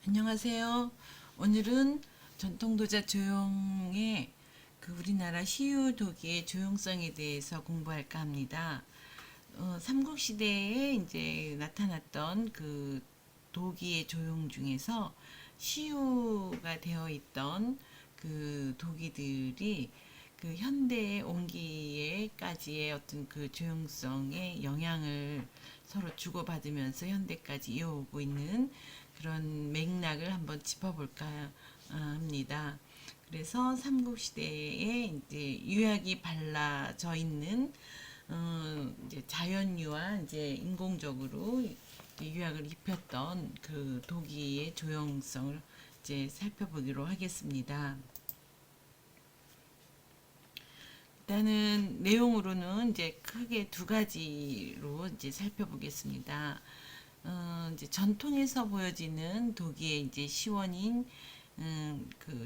안녕하세요. 오늘은 전통도자 조형의 우리나라 시유도기의 조형성에 대해서 공부할까 합니다. 삼국시대에 이제 나타났던 도기의 조형 중에서 시유가 되어 있던 도기들이 현대의 온기에까지의 어떤 조형성의 영향을 서로 주고받으면서 현대까지 이어오고 있는 그런 맥락을 한번 짚어볼까 합니다. 그래서 삼국시대에 이제 유약이 발라져 있는 이제 자연유와 이제 인공적으로 이제 유약을 입혔던 도기의 조형성을 이제 살펴보기로 하겠습니다. 일단은 내용으로는 이제 크게 두 가지로 이제 살펴보겠습니다. 이제 전통에서 보여지는 도기의 이제 시원인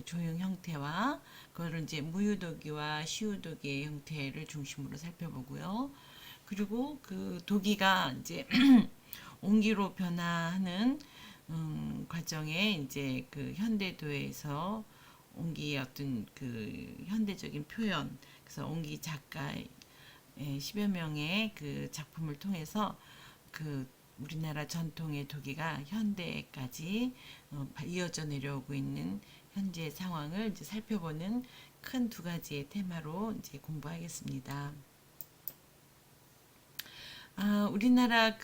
조형 형태와 그거를 이제 무유도기와 시유도기의 형태를 중심으로 살펴보고요. 그리고 도기가 이제 온기로 변화하는 과정에 이제 현대도에서 온기의 어떤 현대적인 표현, 그래서 온기 작가의 10여 명의 작품을 통해서 우리나라 전통의 도기가 현대까지 이어져 내려오고 있는 현재 상황을 이제 살펴보는 큰 두 가지의 테마로 이제 공부하겠습니다. 우리나라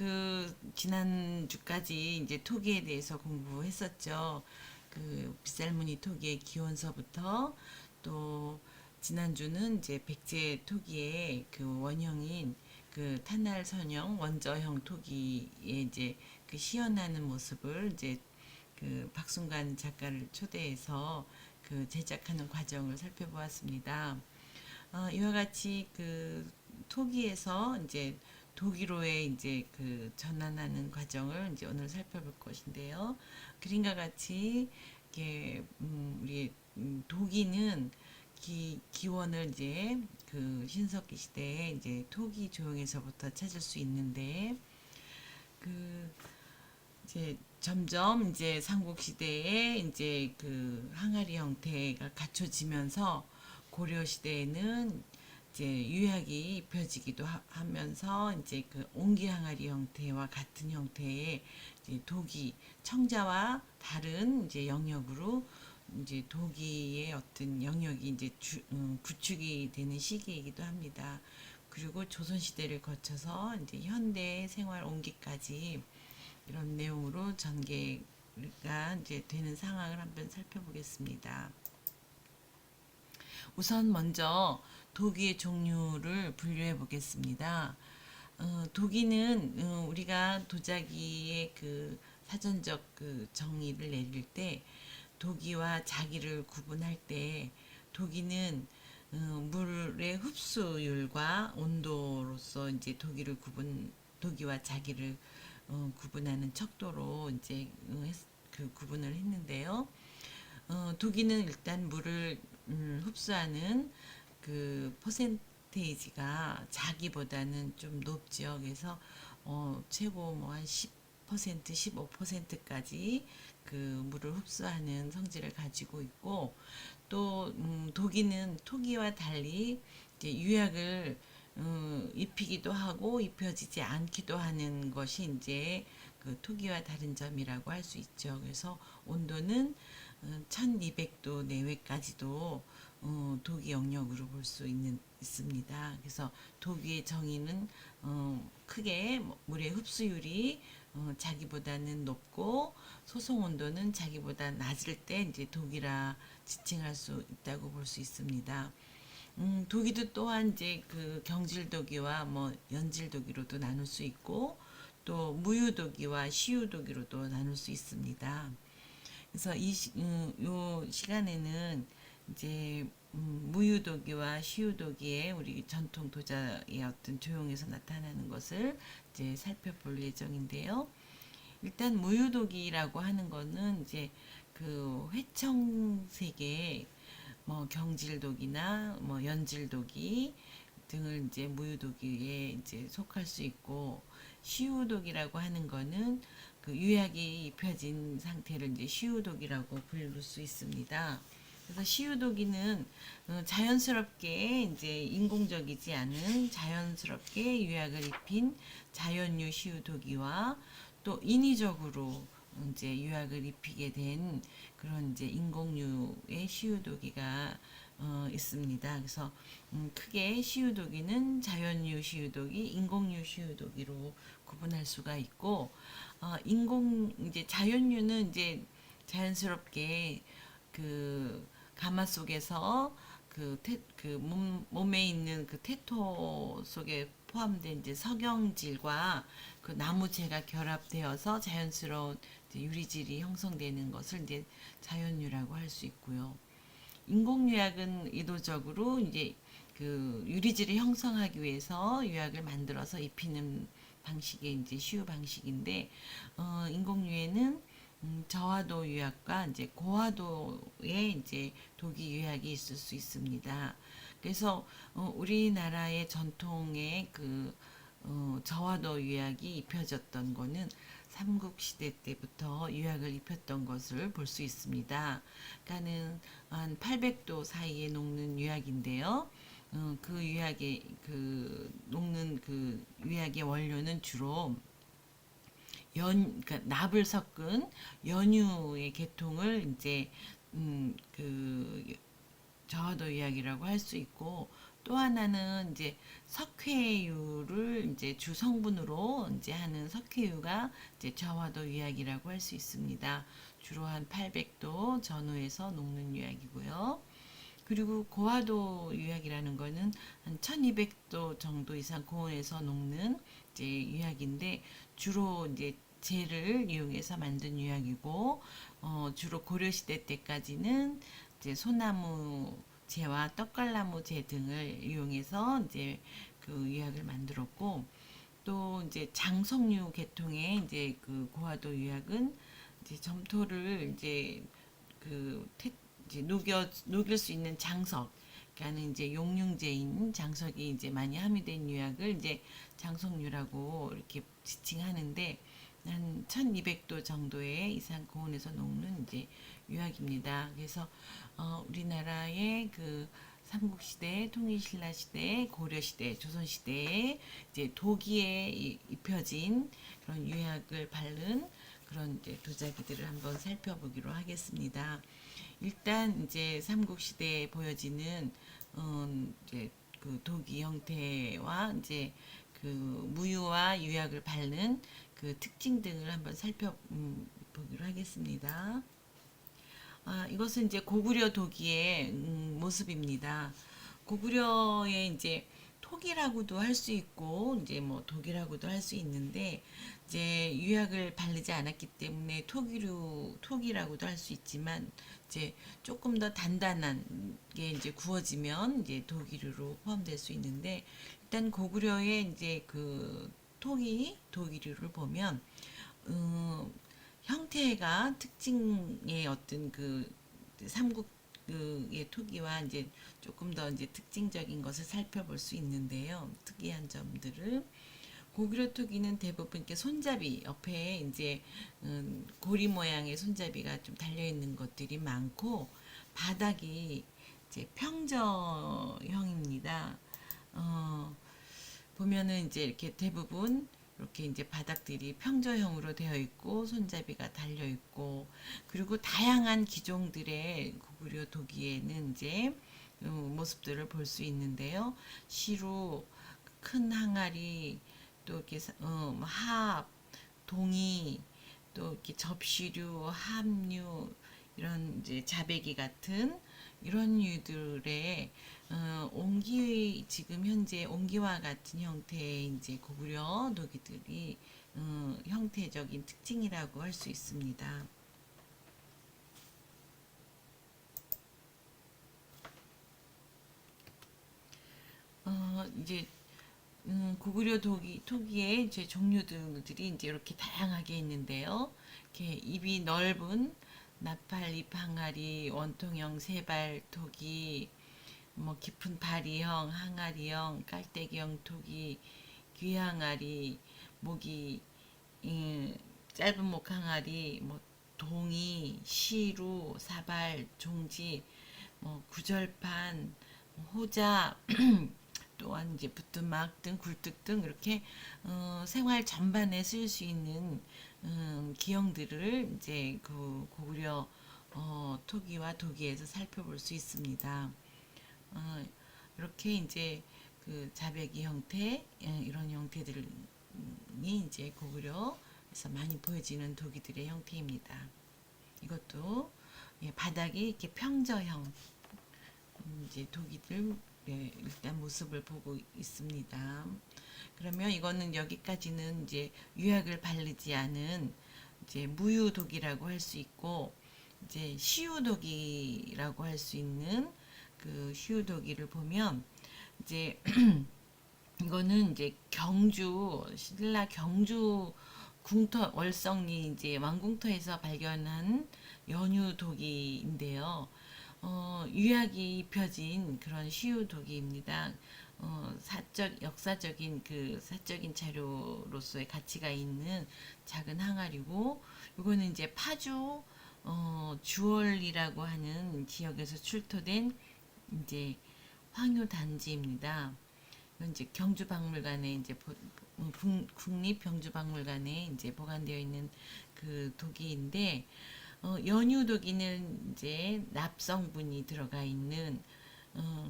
지난주까지 이제 토기에 대해서 공부했었죠. 빗살무늬 토기의 기원서부터 또 지난주는 이제 백제 토기의 원형인 탄날 선형 원저형 토기의 이제 시연하는 모습을 이제 박순관 작가를 초대해서 제작하는 과정을 살펴보았습니다. 이와 같이 토기에서 이제 도기로의 이제 전환하는 과정을 이제 오늘 살펴볼 것인데요. 그림과 같이 이게 우리 도기는 기원을 이제 신석기 시대에 이제 토기 조형에서부터 찾을 수 있는데 그 이제 점점 이제 삼국 시대에 이제 항아리 형태가 갖춰지면서 고려 시대에는 이제 유약이 입혀지기도 하면서 이제 옹기 항아리 형태와 같은 형태의 이제 도기 청자와 다른 이제 영역으로 이제 도기의 어떤 영역이 이제 구축이 되는 시기이기도 합니다. 그리고 조선 시대를 거쳐서 이제 현대 생활 옹기까지 이런 내용으로 전개가 이제 되는 상황을 한번 살펴보겠습니다. 우선 먼저 도기의 종류를 분류해 보겠습니다. 도기는 우리가 도자기의 사전적 정의를 내릴 때 도기와 자기를 구분할 때 도기는 물의 흡수율과 온도로서 이제 도기와 자기를 구분하는 척도로 이제 구분을 했는데요. 도기는 일단 물을 흡수하는 퍼센테이지가 자기보다는 좀 높죠. 그래서 최고 뭐 한 10%, 15%까지 물을 흡수하는 성질을 가지고 있고 또 도기는 토기와 달리 이제 유약을 입히기도 하고 입혀지지 않기도 하는 것이 이제 토기와 다른 점이라고 할 수 있죠. 그래서 온도는 1200도 내외까지도 도기 영역으로 볼 수 있습니다. 그래서 도기의 정의는 크게 물의 흡수율이 자기보다는 높고 소송 온도는 자기보다 낮을 때 이제 도기라 지칭할 수 있다고 볼 수 있습니다. 도기도 또한 이제 경질도기와 뭐 연질도기로도 나눌 수 있고 또 무유도기와 시유도기로도 나눌 수 있습니다. 그래서 요 시간에는 이제 무유도기와 시유도기의 우리 전통 도자의 어떤 조형에서 나타나는 것을 이제 살펴볼 예정인데요. 일단 무유도기라고 하는 거는 이제 회청색의 뭐 경질독이나 뭐 연질독이 등을 이제 무유독에 이제 속할 수 있고 시우독이라고 하는 거는 그 유약이 입혀진 상태를 이제 시유독이라고 부를 수 있습니다. 그래서 시유독이는 자연스럽게 이제 인공적이지 않은 자연스럽게 유약을 입힌 자연유 시유독이와 또 인위적으로 이제 유약을 입히게 된 그런 이제 인공유의 시유독이가 있습니다. 그래서 크게 시유독이는 자연유 시유독이, 인공유 시유독이로 구분할 수가 있고, 인공 이제 자연유는 이제 자연스럽게 그 가마 속에서 몸에 있는 그 테토 속에 포함된 이제 석영질과 그 나무재가 결합되어서 자연스러운 이제 유리질이 형성되는 것을 이제 자연유라고 할 수 있고요. 인공유약은 의도적으로 이제 그 유리질을 형성하기 위해서 유약을 만들어서 입히는 방식의 이제 시유 방식인데, 인공유에는 저하도 유약과 이제 고하도의 이제 독이 유약이 있을 수 있습니다. 그래서 우리나라의 전통의 그 저하도 유약이 입혀졌던 거는 삼국시대 때부터 유약을 입혔던 것을 볼 수 있습니다. 그러니까는 한 800도 사이에 녹는 유약인데요. 그 유약의 그 녹는 그 유약의 원료는 주로 그러니까 납을 섞은 연유의 계통을 이제 그 저하도 유약이라고 할 수 있고, 또 하나는 이제 석회유를 이제 주 성분으로 이제 하는 석회유가 이제 저하도 유약이라고 할 수 있습니다. 주로 한 800도 전후에서 녹는 유약이고요. 그리고 고화도 유약이라는 거는 한 1200도 정도 이상 고온에서 녹는 이제 유약인데, 주로 이제 재를 이용해서 만든 유약이고, 주로 고려시대 때까지는 이제 소나무 재와 떡갈나무 재 등을 이용해서 이제 그 유약을 만들었고, 또 이제 장석류 계통의 이제 그 고화도 유약은 이제 점토를 이제 그 이제 녹일 수 있는 장석, 그러니까는 이제 용융제인 장석이 이제 많이 함유된 유약을 이제 장석류라고 이렇게 지칭하는데, 한 1200도 정도의 이상 고온에서 녹는 이제 유약입니다. 그래서 우리나라의 그 삼국시대, 통일신라시대, 고려시대, 조선시대에 이제 도기에 입혀진 그런 유약을 바른 그런 이제 도자기들을 한번 살펴보기로 하겠습니다. 일단 이제 삼국시대에 보여지는 이제 그 도기 형태와 이제 그 무유와 유약을 바른 그 특징 등을 한번 살펴보기로 하겠습니다. 이것은 이제 고구려 도기의 모습입니다. 고구려의 이제 톡이라고도 할 수 있고 이제 뭐 독이라고도 할 수 있는데, 이제 유약을 바르지 않았기 때문에 톡이라고도 할 수 있지만, 이제 조금 더 단단한 게 이제 구워지면 이제 독이류로 포함될 수 있는데, 일단 고구려의 이제 그 독이류를 보면 형태가 특징의 어떤 그 삼국의 토기와 이제 조금 더 이제 특징적인 것을 살펴볼 수 있는데요. 특이한 점들을 고구려 토기는 대부분 이렇게 손잡이 옆에 이제 고리 모양의 손잡이가 좀 달려 있는 것들이 많고, 바닥이 이제 평저형입니다. 어, 보면은 이제 이렇게 대부분 이렇게 이제 바닥들이 평저형으로 되어 있고 손잡이가 달려 있고, 그리고 다양한 기종들의 고구려 도기에는 이제 모습들을 볼 수 있는데요. 시루, 큰 항아리, 또 이렇게 합, 동이, 또 이렇게 접시류, 합류, 이런 이제 자배기 같은 이런 유들의 옹기, 지금 현재 옹기와 같은 형태의 이제 고구려 도기들이 형태적인 특징이라고 할 수 있습니다. 이제 고구려 토기의 이제 종류들이 이제 이렇게 다양하게 있는데요. 이렇게 입이 넓은 나팔잎 항아리, 원통형 세발 토기, 뭐 깊은 바리형, 항아리형, 깔때기형 토기, 귀항아리, 목이 짧은 목 항아리, 뭐 동이, 시루, 사발, 종지, 뭐 구절판, 뭐 호자, 또한 이제 부뚜막 등 굴뚝 등 이렇게 생활 전반에 쓸 수 있는 기형들을 이제 그 고구려 토기와 도기에서 살펴볼 수 있습니다. 어, 이렇게 이제 그 자배기 형태 이런 형태들이 이제 고구려에서 많이 보여지는 도기들의 형태입니다. 이것도 바닥이 이렇게 평저형 이제 도기들 일단 모습을 보고 있습니다. 그러면 이거는 여기까지는 이제 유약을 바르지 않은 이제 무유독이라고 할 수 있고 이제 시유독이라고 할 수 있는 그 시유독이를 보면 이제 이거는 이제 경주 신라 경주 궁터 월성리 이제 왕궁터에서 발견한 연유독이인데요. 유약이 입혀진 그런 시유독이입니다. 역사적인 그 사적인 자료로서의 가치가 있는 작은 항아리고, 이거는 이제 파주 주월이라국 하는 지역에서 출토된 이제 황유 단지입니다. 이건 이제 경주박물관에 이제 국립경주박물관에 이제 보관되어 있는 그 독이인데, 연유독이는 이제 납성분이 들어가 있는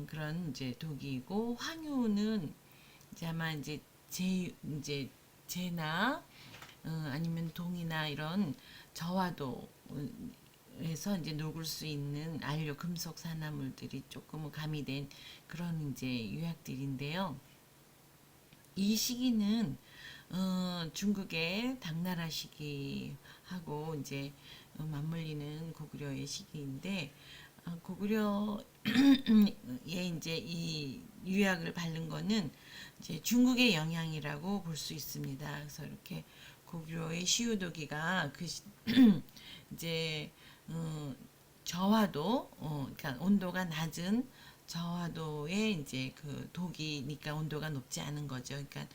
그런 이제 독이고, 황유는 이제 아마 이제 재나 아니면 동이나 이런 저하도에서 이제 녹을 수 있는 안료 금속 산화물들이 조금 가미된 그런 이제 유약들인데요. 이 시기는 중국의 당나라 시기하고 이제 맞물리는 고구려의 시기인데, 고구려에 이제 이 유약을 바른 거는 이제 중국의 영향이라고 볼 수 있습니다. 그래서 이렇게 고구려의 시우도기가 그 이제 저하도 그러니까 온도가 낮은 저하도의 이제 그 독이니까 온도가 높지 않은 거죠. 그러니까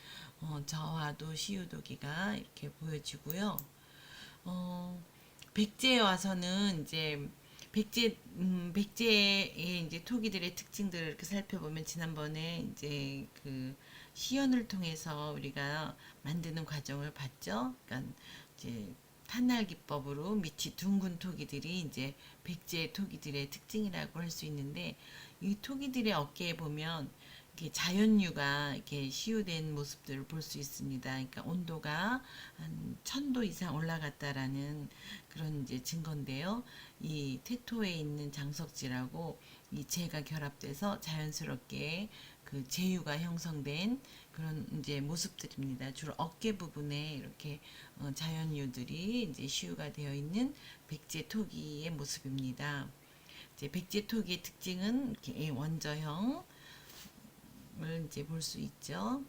저하도 시우도기가 이렇게 보여지고요. 백제에 와서는 이제 백제의 이제 토기들의 특징들을 이렇게 살펴보면, 지난번에 이제 그 시연을 통해서 우리가 만드는 과정을 봤죠. 그러니까 이제 탄날 기법으로 밑이 둥근 토기들이 이제 백제 토기들의 특징이라고 할 수 있는데, 이 토기들의 어깨에 보면 이렇게 자연유가 이렇게 시유된 모습들을 볼 수 있습니다. 그러니까 온도가 한 1000도 이상 올라갔다라는 그런 이제 증거인데요. 이 태토에 있는 장석지라고 이 재가 결합돼서 자연스럽게 그 제유가 형성된 그런 이제 모습들입니다. 주로 어깨 부분에 이렇게 자연유들이 이제 시유가 되어 있는 백제 토기의 모습입니다. 이제 백제 토기의 특징은 이렇게 원저형을 이제 볼 수 있죠.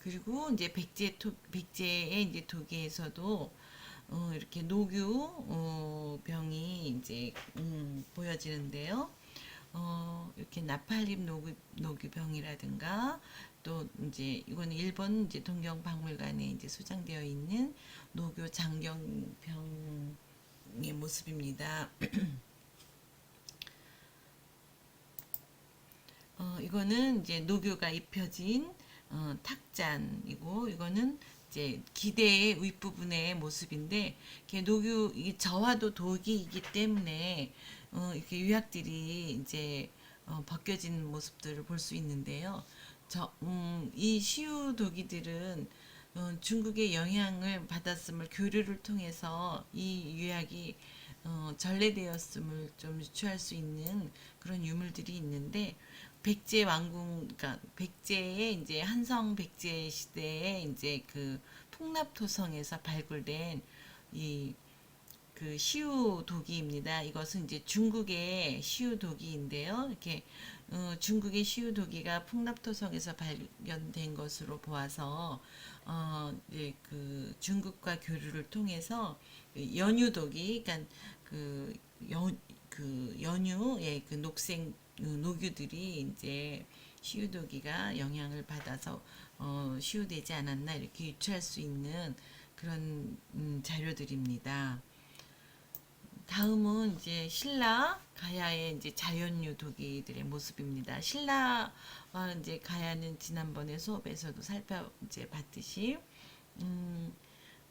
그리고 이제 백제의 이제 토기에서도 이렇게 녹유 병이 이제 보여지는데요. 이렇게 나팔잎 녹유병이라든가, 또 이제 이거는 일본 이제 동경박물관에 이제 소장되어 있는 녹유 장경병의 모습입니다. 이거는 이제 녹유가 입혀진 탁잔이고, 이거는 이제 기대의 윗부분의 모습인데, 이렇게 녹유 이 저하도 독이기 때문에 이렇게 유약들이 이제 벗겨진 모습들을 볼 수 있는데요. 이 시우 독이들은 중국의 영향을 받았음을 교류를 통해서 이 유약이 전래되었음을 좀 유추할 수 있는 그런 유물들이 있는데, 백제 왕궁, 그러니까 백제의 이제 한성 백제 시대에 이제 그 풍납토성에서 발굴된 이 그 시우 도기입니다. 이것은 이제 중국의 시우 도기인데요. 이렇게 중국의 시우 도기가 풍납토성에서 발견된 것으로 보아서 이제 그 중국과 교류를 통해서 연유도기, 그러니까 그 연유의 그 녹색 녹유들이 이제 시우도기가 영향을 받아서 시우되지 않았나 이렇게 유추할 수 있는 그런 자료들입니다. 다음은 이제 신라 가야의 이제 자연류 도기들의 모습입니다. 신라와 이제 가야는 지난번에 수업에서도 이제 봤듯이 음,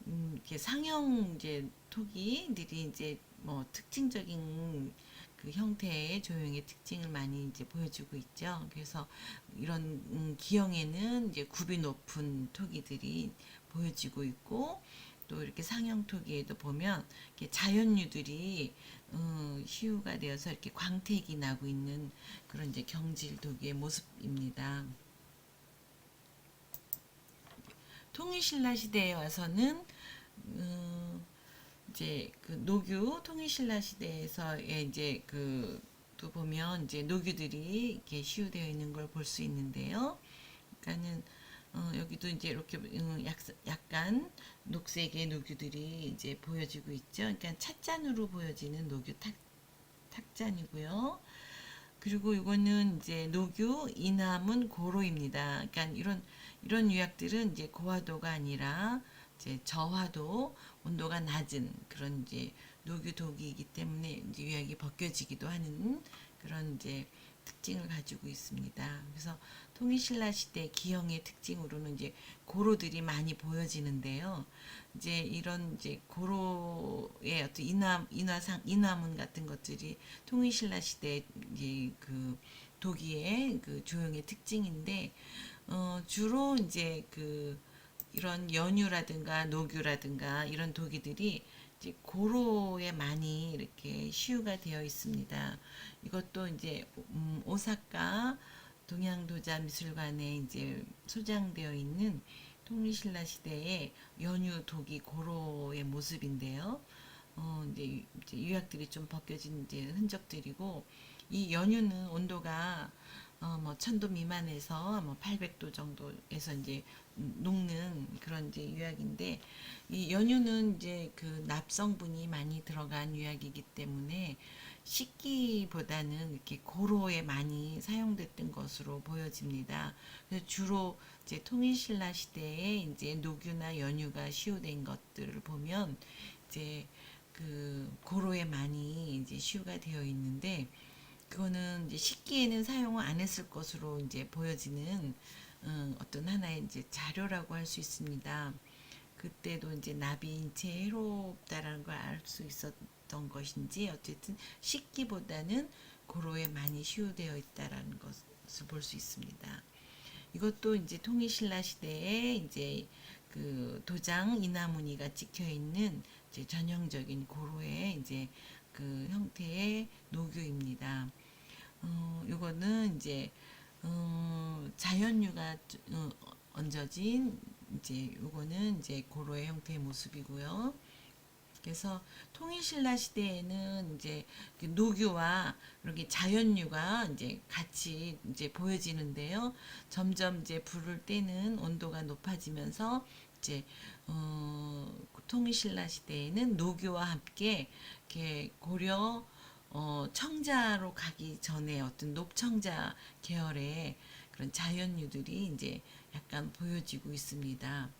이렇게 상형 이제 토기들이 이제 뭐 특징적인 그 형태의 조형의 특징을 많이 이제 보여주고 있죠. 그래서 이런 기형에는 이제 굽이 높은 토기들이 보여지고 있고, 또 이렇게 상형 토기에도 보면 이렇게 자연류들이 시우가 되어서 이렇게 광택이 나고 있는 그런 이제 경질 토기의 모습입니다. 통일신라 시대에 와서는 이제 그 노규 통일신라 시대에서의 이제 그 또 보면 이제 노규들이 이렇게 시우되어 있는 걸 볼 수 있는데요. 그러니까는 여기도 이제 이렇게 약간 녹색의 노규들이 이제 보여지고 있죠. 그러니까 찻잔으로 보여지는 노규 탁잔이고요. 그리고 이거는 이제 노규 이남은 고로입니다. 그러니까 이런 유약들은 이제 고화도가 아니라 이제 저화도 온도가 낮은 그런 이제 노규 독이기 때문에 이제 유약이 벗겨지기도 하는 그런 이제 특징을 가지고 있습니다. 그래서 통일신라 시대 기형의 특징으로는 이제 고로들이 많이 보여지는데요. 이제 이런 이제 고로의 어떤 인화문 같은 것들이 통일신라 시대 이제 그 도기의 그 조형의 특징인데, 주로 이제 그 이런 연유라든가 노규라든가 이런 도기들이 이제 고로에 많이 이렇게 시유가 되어 있습니다. 이것도 이제 오사카 동양도자 미술관에 이제 소장되어 있는 통일신라 시대의 연유 도기 고로의 모습인데요. 이제 유약들이 좀 벗겨진 이제 흔적들이고, 이 연유는 온도가 뭐 1000도 미만에서 뭐 800도 정도에서 이제 녹는 그런 이제 유약인데, 이 연유는 이제 그 납성분이 많이 들어간 유약이기 때문에 식기보다는 이렇게 고로에 많이 사용됐던 것으로 보여집니다. 그래서 주로 이제 통일신라 시대에 이제 녹유나 연유가 시효된 것들을 보면 이제 그 고로에 많이 이제 시효가 되어 있는데, 그거는 이제 식기에는 사용을 안 했을 것으로 이제 보여지는 어떤 하나의 이제 자료라고 할 수 있습니다. 그때도 이제 납이 인체에 해롭다라는 걸 알 수 있었던 것인지, 어쨌든 식기보다는 고로에 많이 시효되어 있다라는 것을 볼 수 있습니다. 이것도 이제 통일신라 시대에 이제 그 도장 이나무늬가 찍혀 있는 이제 전형적인 고로의 이제 그 형태의 노교입니다. 요거는 이제 자연유가 얹어진 이제 요거는 이제 고로의 형태의 모습이고요. 그래서 통일신라 시대에는 이제 노교와 이렇게 자연유가 이제 같이 이제 보여지는데요. 점점 이제 불을 때는 온도가 높아지면서 이제 통일신라 시대에는 노교와 함께 이렇게 고려 청자로 가기 전에 어떤 녹청자 계열의 그런 자연유들이 이제 약간 보여지고 있습니다.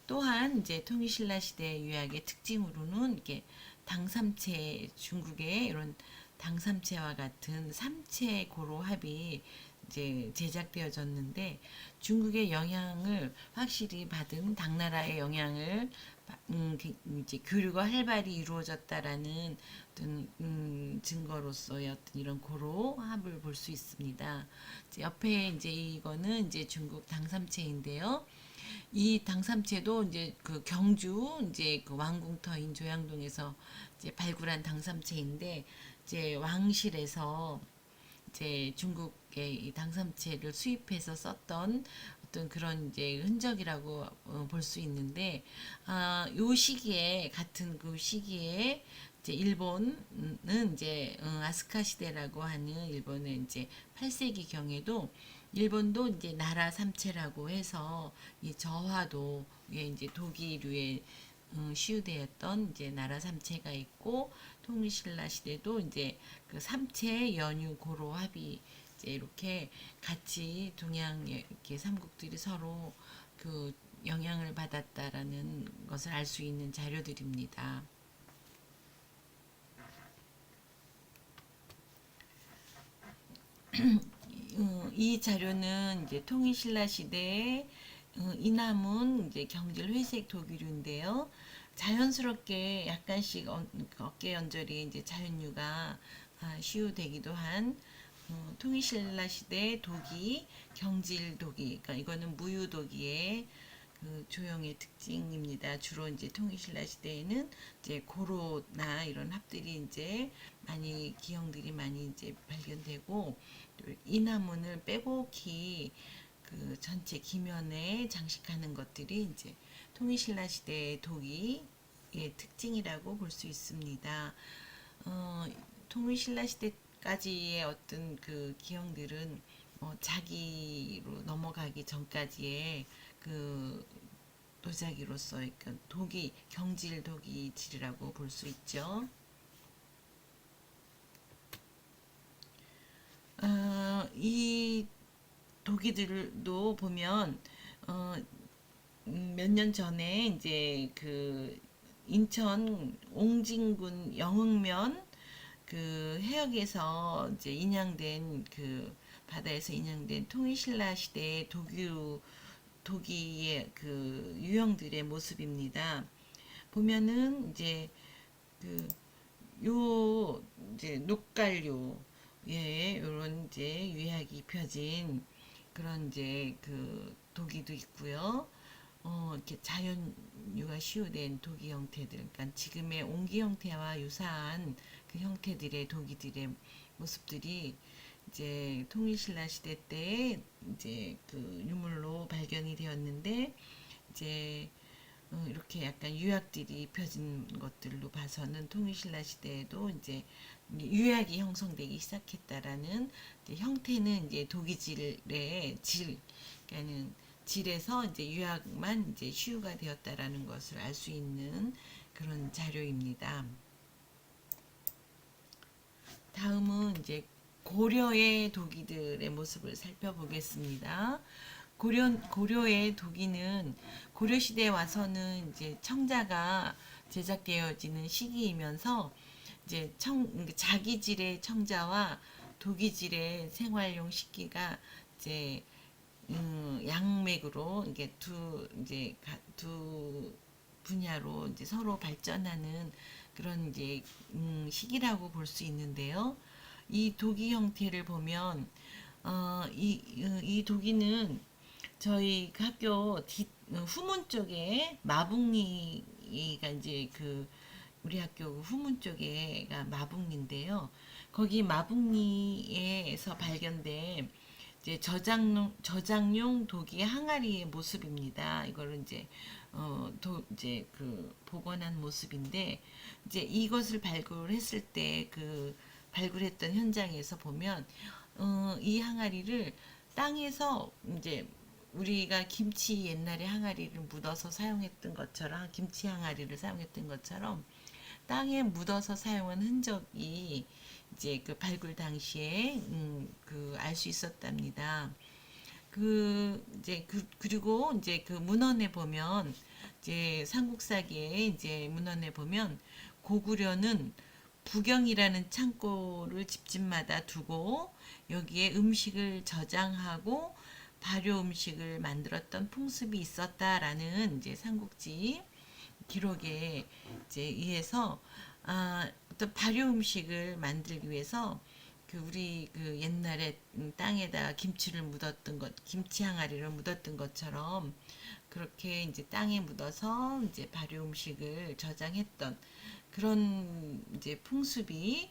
또한 이제 통일신라 시대 유약의 특징으로는 이렇게 당삼체, 중국의 이런 당삼체와 같은 삼체 고로 합이 이제 제작되어졌는데, 중국의 영향을 확실히 받은 당나라의 영향을 이제 교류가 활발히 이루어졌다라는 어떤 증거로서의 어떤 이런 고로 합을 볼 수 있습니다. 옆에 이제 이거는 이제 중국 당삼체인데요. 이 당삼채도 이제 그 경주 이제 그 왕궁터인 조양동에서 이제 발굴한 당삼채인데, 이제 왕실에서 이제 중국의 이 당삼채를 수입해서 썼던 어떤 그런 이제 흔적이라고 볼 수 있는데, 요 시기에 같은 그 시기에 이제 일본은 이제 아스카 시대라고 하는 일본의 이제 8세기 경에도 일본도 이제 나라 삼체라고 해서 이 저화도에 이제 독일류의 시유되었던 이제 나라 삼체가 있고, 통일신라 시대도 이제 그 삼체 연유 고로 합이 이제 이렇게 같이 동양 이렇게 삼국들이 서로 그 영향을 받았다라는 것을 알 수 있는 자료들입니다. 이 자료는 이제 통일신라 시대에 이남은 이제 경질 회색 독일류인데요. 자연스럽게 약간씩 어깨 연절이 이제 자연류가 시효되기도 한 통일신라 시대 독이 경질 독이, 그러니까 이거는 무유독이의 그 조형의 특징입니다. 주로 이제 통일신라 시대에는 이제 고로나 이런 합들이 이제 많이 기형들이 많이 이제 발견되고, 이 나무를 빼곡히 그 전체 기면에 장식하는 것들이 이제 통일신라 시대의 도기의 특징이라고 볼 수 있습니다. 통일신라 시대까지의 어떤 그 기형들은 자기로 넘어가기 전까지의 그 도자기로서의 그 독이 경질 독이질이라고 볼 수 있죠. 이 독이들도 보면 몇 년 전에 이제 그 인천 옹진군 영흥면 그 해역에서 이제 인양된 그 바다에서 인양된 통일신라 시대의 도기의 그 유형들의 모습입니다. 보면은 이제 그 요 이제 녹갈요 예 요런 이제 유약이 펴진 그런 이제 그 도기도 있고요. 이렇게 자연유가 시효된 도기 형태들, 그러니까 지금의 옹기 형태와 유사한 그 형태들의 도기들의 모습들이 이제 통일신라 시대 때 이제 그 유물로 발견이 되었는데, 이제 이렇게 약간 유약들이 입혀진 것들로 봐서는 통일신라 시대에도 이제 유약이 형성되기 시작했다라는, 이제 형태는 이제 도기질의 질, 그러니까는 질에서 이제 유약만 이제 시유가 되었다라는 것을 알 수 있는 그런 자료입니다. 다음은 이제 고려의 도기들의 모습을 살펴보겠습니다. 고려의 도기는 고려시대에 와서는 이제 청자가 제작되어지는 시기이면서 이제 자기질의 청자와 도기질의 생활용 식기가 이제 양맥으로 이게 두 분야로 이제 서로 발전하는 그런 이제 시기라고 볼 수 있는데요. 이 도기 형태를 보면 이 도기는 저희 그 학교 후문 쪽에 마북리가 이제 그 우리 학교 후문 쪽에가 마북리인데요. 거기 마북리에서 발견된 이제 저장용 도기 항아리의 모습입니다. 이거를 이제 이제 그 복원한 모습인데, 이제 이것을 발굴했을 때 그 발굴했던 현장에서 보면 이 항아리를 땅에서 이제 우리가 김치 옛날에 항아리를 묻어서 사용했던 것처럼, 김치 항아리를 사용했던 것처럼 땅에 묻어서 사용한 흔적이 이제 그 발굴 당시에 그 알 수 있었답니다. 그리고 이제 그 문헌에 보면, 이제 삼국사기에 이제 문헌에 보면 고구려는 부경이라는 창고를 집집마다 두고 여기에 음식을 저장하고 발효 음식을 만들었던 풍습이 있었다라는 이제 삼국지 기록에 이제 의해서 어떤 발효 음식을 만들기 위해서 그 우리 그 옛날에 땅에다가 김치를 묻었던 것, 김치 항아리를 묻었던 것처럼 그렇게 이제 땅에 묻어서 이제 발효 음식을 저장했던 그런 이제 풍습이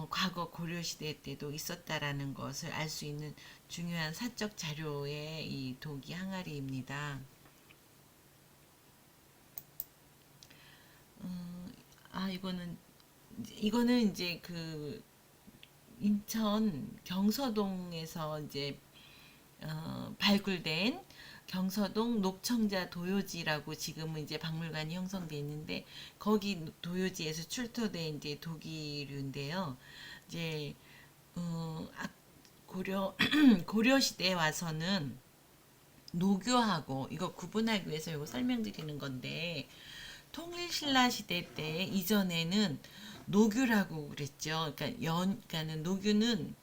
과거 고려 시대 때도 있었다라는 것을 알 수 있는 중요한 사적 자료의 이 도기 항아리입니다. 이거는 이제 그 인천 경서동에서 이제 발굴된 경서동 녹청자 도요지라고 지금은 이제 박물관이 형성돼 있는데, 거기 도요지에서 출토된 이제 도기류인데요. 이제 고려 고려 시대에 와서는 노교하고 이거 구분하기 위해서 이거 설명드리는 건데, 통일신라 시대 때 이전에는 노교라고 그랬죠. 그러니까는 노교는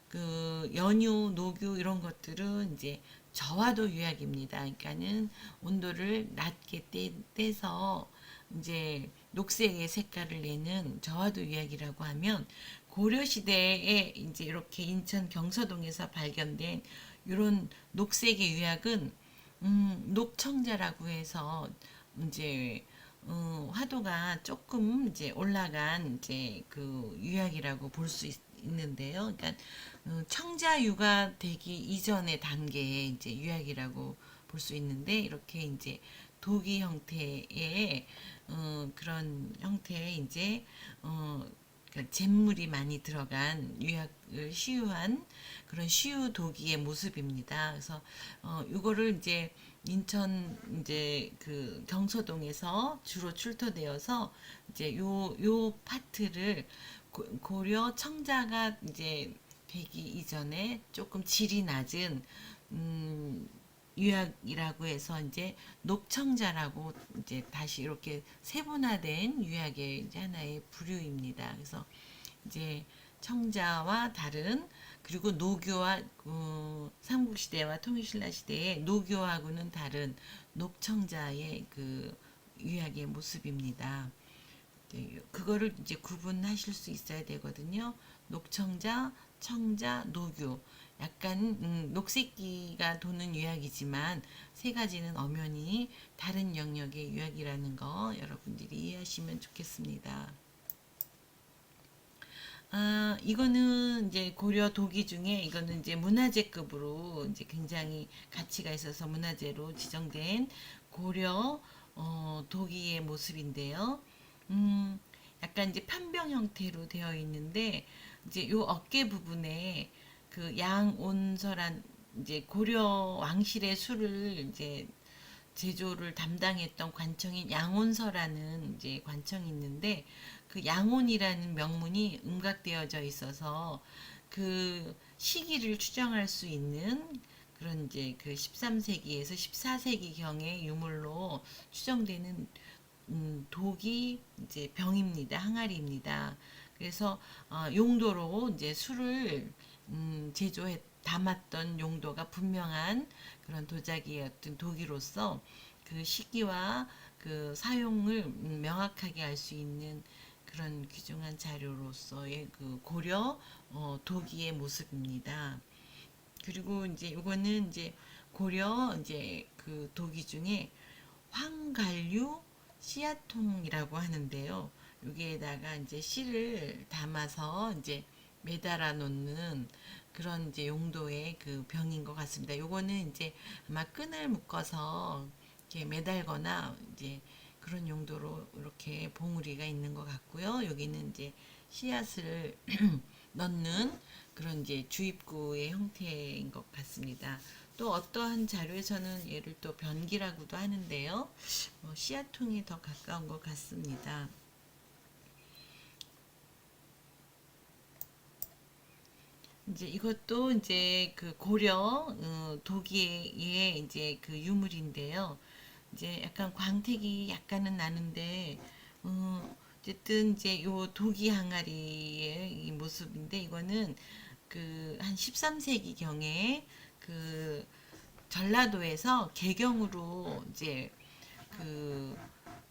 그 연유, 노교 이런 것들은 이제 저하도 유약입니다. 그러니까는 온도를 낮게 떼서 이제 녹색의 색깔을 내는 저하도 유약이라고 하면, 고려 시대에 이제 이렇게 인천 경서동에서 발견된 이런 녹색의 유약은 녹청자라고 해서 이제 화도가 조금 이제 올라간 이제 그 유약이라고 볼 수 있는데요. 그러니까 청자유가 되기 이전의 단계의 이제 유약이라고 볼 수 있는데, 이렇게 이제 도기 형태의 그런 형태의 이제 그러니까 잿물이 많이 들어간 유약을 시유한 그런 시유 도기의 모습입니다. 그래서 이거를 이제 인천 이제 그 경서동에서 주로 출토되어서 이제 요 파트를 고려 청자가 이제 되기 이전에 조금 질이 낮은 유약이라고 해서 이제 녹청자라고 이제 다시 이렇게 세분화된 유약의 이제 하나의 부류입니다. 그래서 이제 청자와 다른, 그리고 노교와 삼국시대와 통일신라 시대의 노교하고는 다른 녹청자의 그 유약의 모습입니다. 그거를 이제 구분하실 수 있어야 되거든요. 녹청자, 청자, 노교. 약간 녹색기가 도는 유약이지만 세 가지는 엄연히 다른 영역의 유약이라는 거 여러분들이 이해하시면 좋겠습니다. 아, 이거는 이제 고려 도기 중에 이거는 이제 문화재급으로 이제 굉장히 가치가 있어서 문화재로 지정된 고려 도기의 모습인데요. 음, 약간 이제 편병 형태로 되어 있는데, 이제 요 어깨 부분에 그 양온설한 이제 고려 왕실의 수를 이제 제조를 담당했던 관청인 양온서라는 이제 관청이 있는데, 그 양온이라는 명문이 음각되어져 있어서 그 시기를 추정할 수 있는 그런 이제 그 13세기에서 14세기 경의 유물로 추정되는 독이 이제 병입니다. 항아리입니다. 그래서 용도로 이제 술을 제조해 담았던 용도가 분명한 그런 도자기였던 독이로서 그 시기와 그 사용을 명확하게 알 수 있는 그런 귀중한 자료로서의 그 고려 도기의 모습입니다. 그리고 이제 이거는 이제 고려 이제 그 도기 중에 황갈류 씨앗통이라고 하는데요. 여기에다가 이제 씨를 담아서 이제 매달아 놓는 그런 이제 용도의 그 병인 것 같습니다. 요거는 이제 아마 끈을 묶어서 이렇게 매달거나 이제 그런 용도로 이렇게 봉우리가 있는 것 같고요. 여기는 이제 씨앗을 넣는 그런 이제 주입구의 형태인 것 같습니다. 또 어떠한 자료에서는 얘를 또 변기라고도 하는데요. 씨앗통이 더 가까운 것 같습니다. 이제 이것도 이제 그 고려 도기의 이제 그 유물인데요. 이제 약간 광택이 약간은 나는데 어쨌든 이제 요 도기 항아리의 이 모습인데, 이거는 그 한 13세기 경에 그 전라도에서 개경으로 이제 그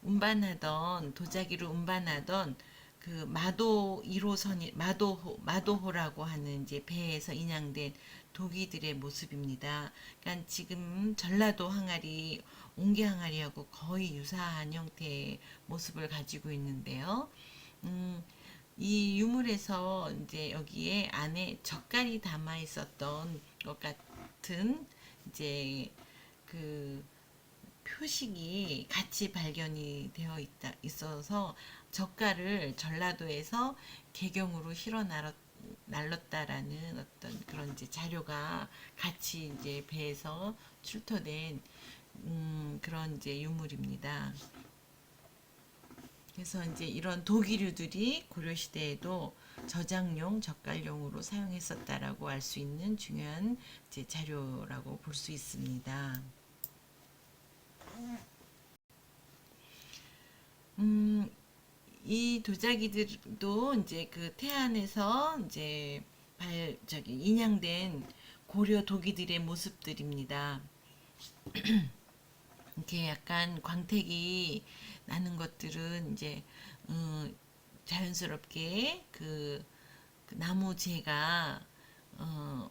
운반하던 도자기로 운반하던 그 마도 1호선이 마도호라고 하는 이제 배에서 인양된 도기들의 모습입니다. 그러니까 지금 전라도 항아리, 옹기 항아리하고 거의 유사한 형태의 모습을 가지고 있는데요. 음, 이 유물에서 이제 여기에 안에 젓갈이 담아 있었던 것 같은 이제 그 표식이 같이 발견이 되어 있어서 젓갈을 전라도에서 개경으로 실어 날렀다라는 어떤 그런 이제 자료가 같이 이제 배에서 출토된 그런 이제 유물입니다. 그래서 이제 이런 도기류들이 고려 시대에도 저장용, 젓갈용으로 사용했었다라고 알 수 있는 중요한 이제 자료라고 볼 수 있습니다. 음, 이 도자기들도 이제 그 태안에서 이제 인양된 고려 도기들의 모습들입니다. 이렇게 약간 광택이 나는 것들은 이제 자연스럽게 그 나무재가 어,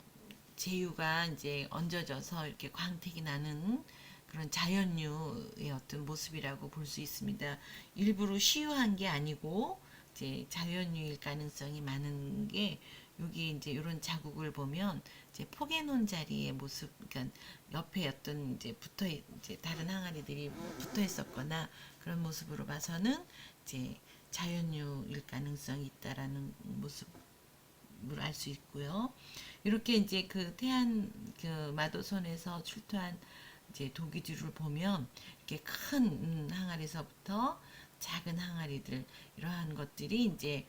제유가 이제 얹어져서 이렇게 광택이 나는 그런 자연유의 어떤 모습이라고 볼 수 있습니다. 일부러 시유한 게 아니고 이제 자연유일 가능성이 많은 게 여기 이제 이런 자국을 보면 이제 포개놓은 자리의 모습, 그러니까 옆에 어떤 이제 다른 항아리들이 붙어 있었거나 그런 모습으로 봐서는 이제 자연유일 가능성이 있다라는 모습을 알 수 있고요. 이렇게 이제 그 태안 그 마도선에서 출토한 이제 도기들을 보면 이렇게 큰 항아리에서부터 작은 항아리들 이러한 것들이 이제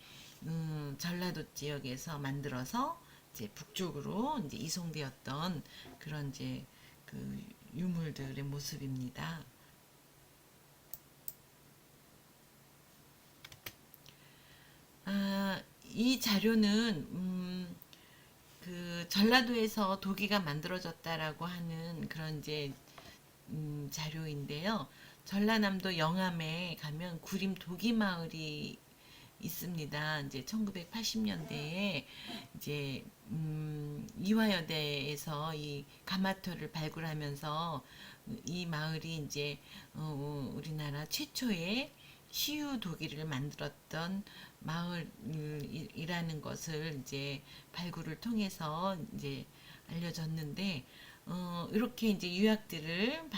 전라도 지역에서 만들어서 이제 북쪽으로 이제 이송되었던 그런 이제 그 유물들의 모습입니다. 이 자료는 그 전라도에서 도기가 만들어졌다라고 하는 그런 이제 자료인데요. 전라남도 영암에 가면 구림 도기마을이 있습니다. 이제 1980년대에 이제 이화여대에서 이 가마터를 발굴하면서 이 마을이 이제 우리나라 최초의 시유 도기를 만들었던 마을이라는 것을 이제 발굴을 통해서 이제 알려졌는데 이렇게 이제 유약들을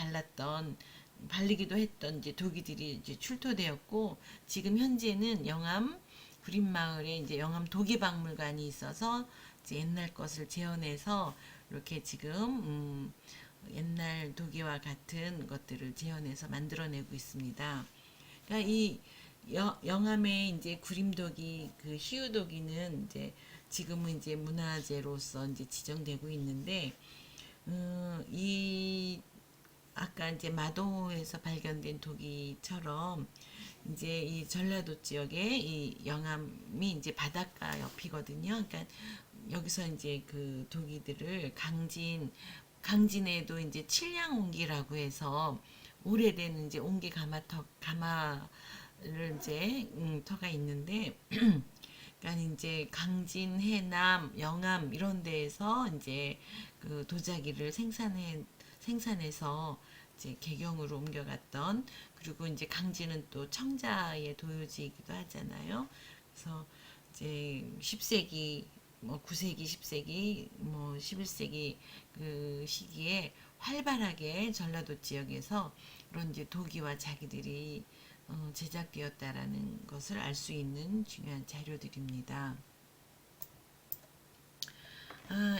발리기도 했던 이제 도기들이 이제 출토되었고 지금 현재는 영암 구림마을에 이제 영암 도기박물관이 있어서 이제 옛날 것을 재현해서 이렇게 지금 옛날 도기와 같은 것들을 재현해서 만들어내고 있습니다. 그러니까 이 영암의 이제 구림도기 그 시우도기는 이제 지금은 이제 문화재로서 이제 지정되고 있는데 이 아까 이제 마도에서 발견된 도기처럼 이제 이 전라도 지역에 이 영암이 이제 바닷가 옆이거든요. 그러니까 여기서 이제 그 도기들을 강진에도 이제 칠량옹기라고 해서 오래된 이제 옹기 가마를 이제 터가 있는데 그러니까 이제 강진, 해남, 영암 이런 데에서 이제 그 도자기를 생산해서 이제 개경으로 옮겨갔던 그리고 이제 강진은 또 청자의 도요지이기도 하잖아요. 그래서 이제 10세기 뭐 9세기, 10세기, 뭐 11세기 그 시기에 활발하게 전라도 지역에서 그런 이제 도기와 자기들이 제작되었다라는 것을 알 수 있는 중요한 자료들입니다.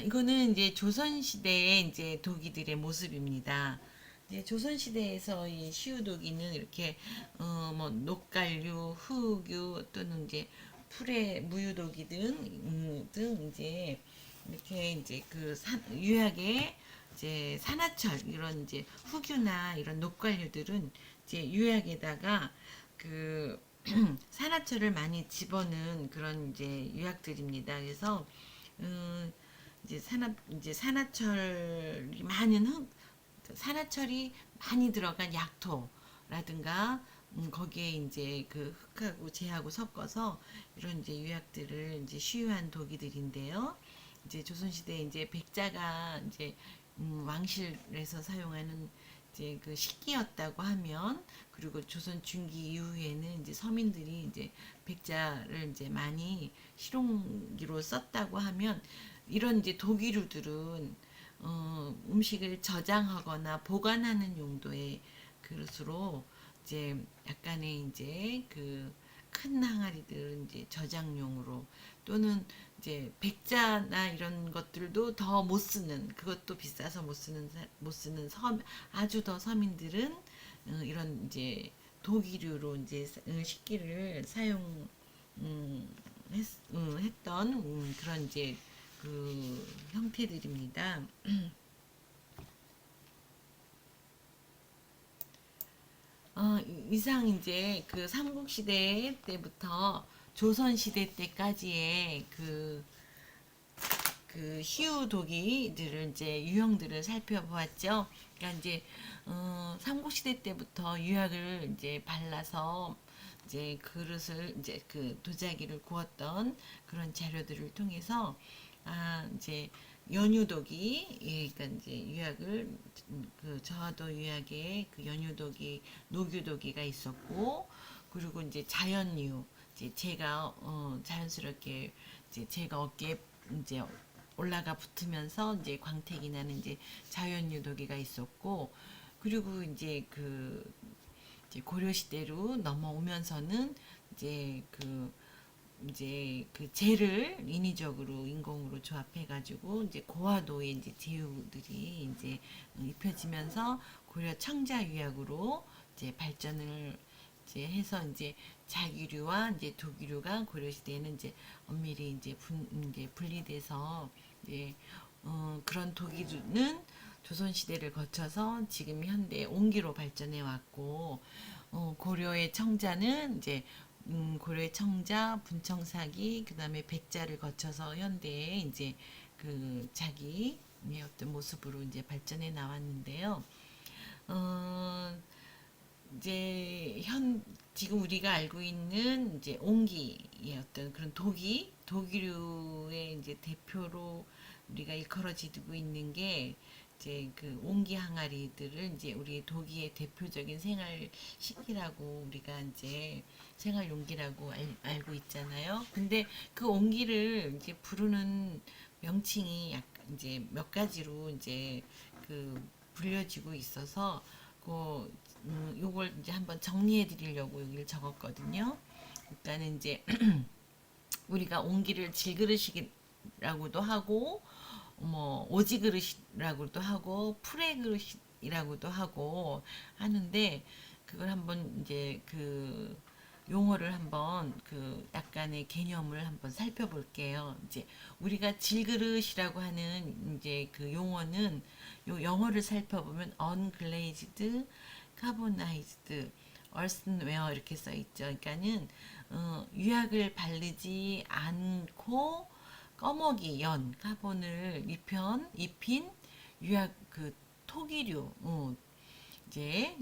이거는 이제 조선시대의 이제 도기들의 모습입니다. 이제 조선시대에서 이 시우도기는 이렇게, 뭐, 녹갈류, 흑유, 또는 이제 풀의 무유도기 등 이제 이렇게 이제 유약의 이제 산화철, 이런 이제 흑유나 이런 녹갈류들은 이제 유약에다가 그 산화철을 많이 집어넣은 그런 이제 유약들입니다. 그래서, 음, 이제 산화철이 산화철이 많이 들어간 약토라든가 거기에 이제 그 흙하고 재하고 섞어서 이런 이제 유약들을 이제 시유한 도기들인데요. 이제 조선시대 이제 백자가 이제 왕실에서 사용하는 이제 그 식기였다고 하면 그리고 조선 중기 이후에는 이제 서민들이 이제 백자를 이제 많이 실용기로 썼다고 하면 이런 이제 도기류들은 음식을 저장하거나 보관하는 용도의 그릇으로 이제 약간의 이제 그 큰 항아리들은 이제 저장용으로 또는 이제 백자나 이런 것들도 더 못 쓰는 그것도 비싸서 못 쓰는 아주 더 서민들은 이런 이제 도기류로 이제 식기를 사용했던 했던 그런 이제 그 형태들입니다. 이상 이제 그 삼국시대 때부터 조선시대 때까지의 그 희우도기들을 이제 유형들을 살펴보았죠. 그러니까 이제 삼국시대 때부터 유약을 이제 발라서 이제 그릇을 이제 그 도자기를 구웠던 그런 자료들을 통해서 이제 연유도기, 예, 그러니까 이제 유약을 그 저하도 유약에 그 연유도기, 녹유도기가 있었고, 그리고 이제 자연유, 이제 제가 자연스럽게 이제 제가 어깨에 이제 올라가 붙으면서 이제 광택이 나는 이제 자연유도기가 있었고, 그리고 이제 고려 시대로 넘어오면서는 이제 그 재를 인위적으로 인공으로 조합해가지고 이제 고화도의 이제 제후들이 이제 입혀지면서 고려 청자유약으로 이제 발전을 이제 해서 이제 자기류와 이제 도기류가 고려 시대에는 이제 엄밀히 이제 분리돼서 이제 그런 도기류는 조선 시대를 거쳐서 지금 현대 옹기로 발전해 왔고 고려의 청자는 이제 고려의 청자, 분청사기, 그다음에 백자를 거쳐서 현대에 이제 그 자기의 어떤 모습으로 이제 발전해 나왔는데요. 어, 이제 지금 우리가 알고 있는 이제 옹기의 어떤 그런 도기류의 이제 대표로 우리가 일컬어지고 있는 게 이제 그 옹기 항아리들을 이제 우리 도기의 대표적인 생활식이라고 우리가 이제 생활용기라고 알고 있잖아요. 근데 그 옹기를 이제 부르는 명칭이 이제 몇 가지로 이제 그 불려지고 있어서 요걸 이제 한번 정리해 드리려고 여기를 적었거든요. 그러니까는 이제 우리가 옹기를 질그릇이라고도 하고 뭐 오지 그릇이라고도 하고 풀의 그릇이라고도 하고 하는데 그걸 한번 이제 그 용어를 한번 그 약간의 개념을 한번 살펴볼게요. 이제 우리가 질그릇이라고 하는 이제 그 용어는 요 영어를 살펴보면 unglazed, carbonized, earthenware 이렇게 써 있죠. 그러니까는 유약을 바르지 않고 꺼먹이 카본을 입힌 유약 그 토기류 이제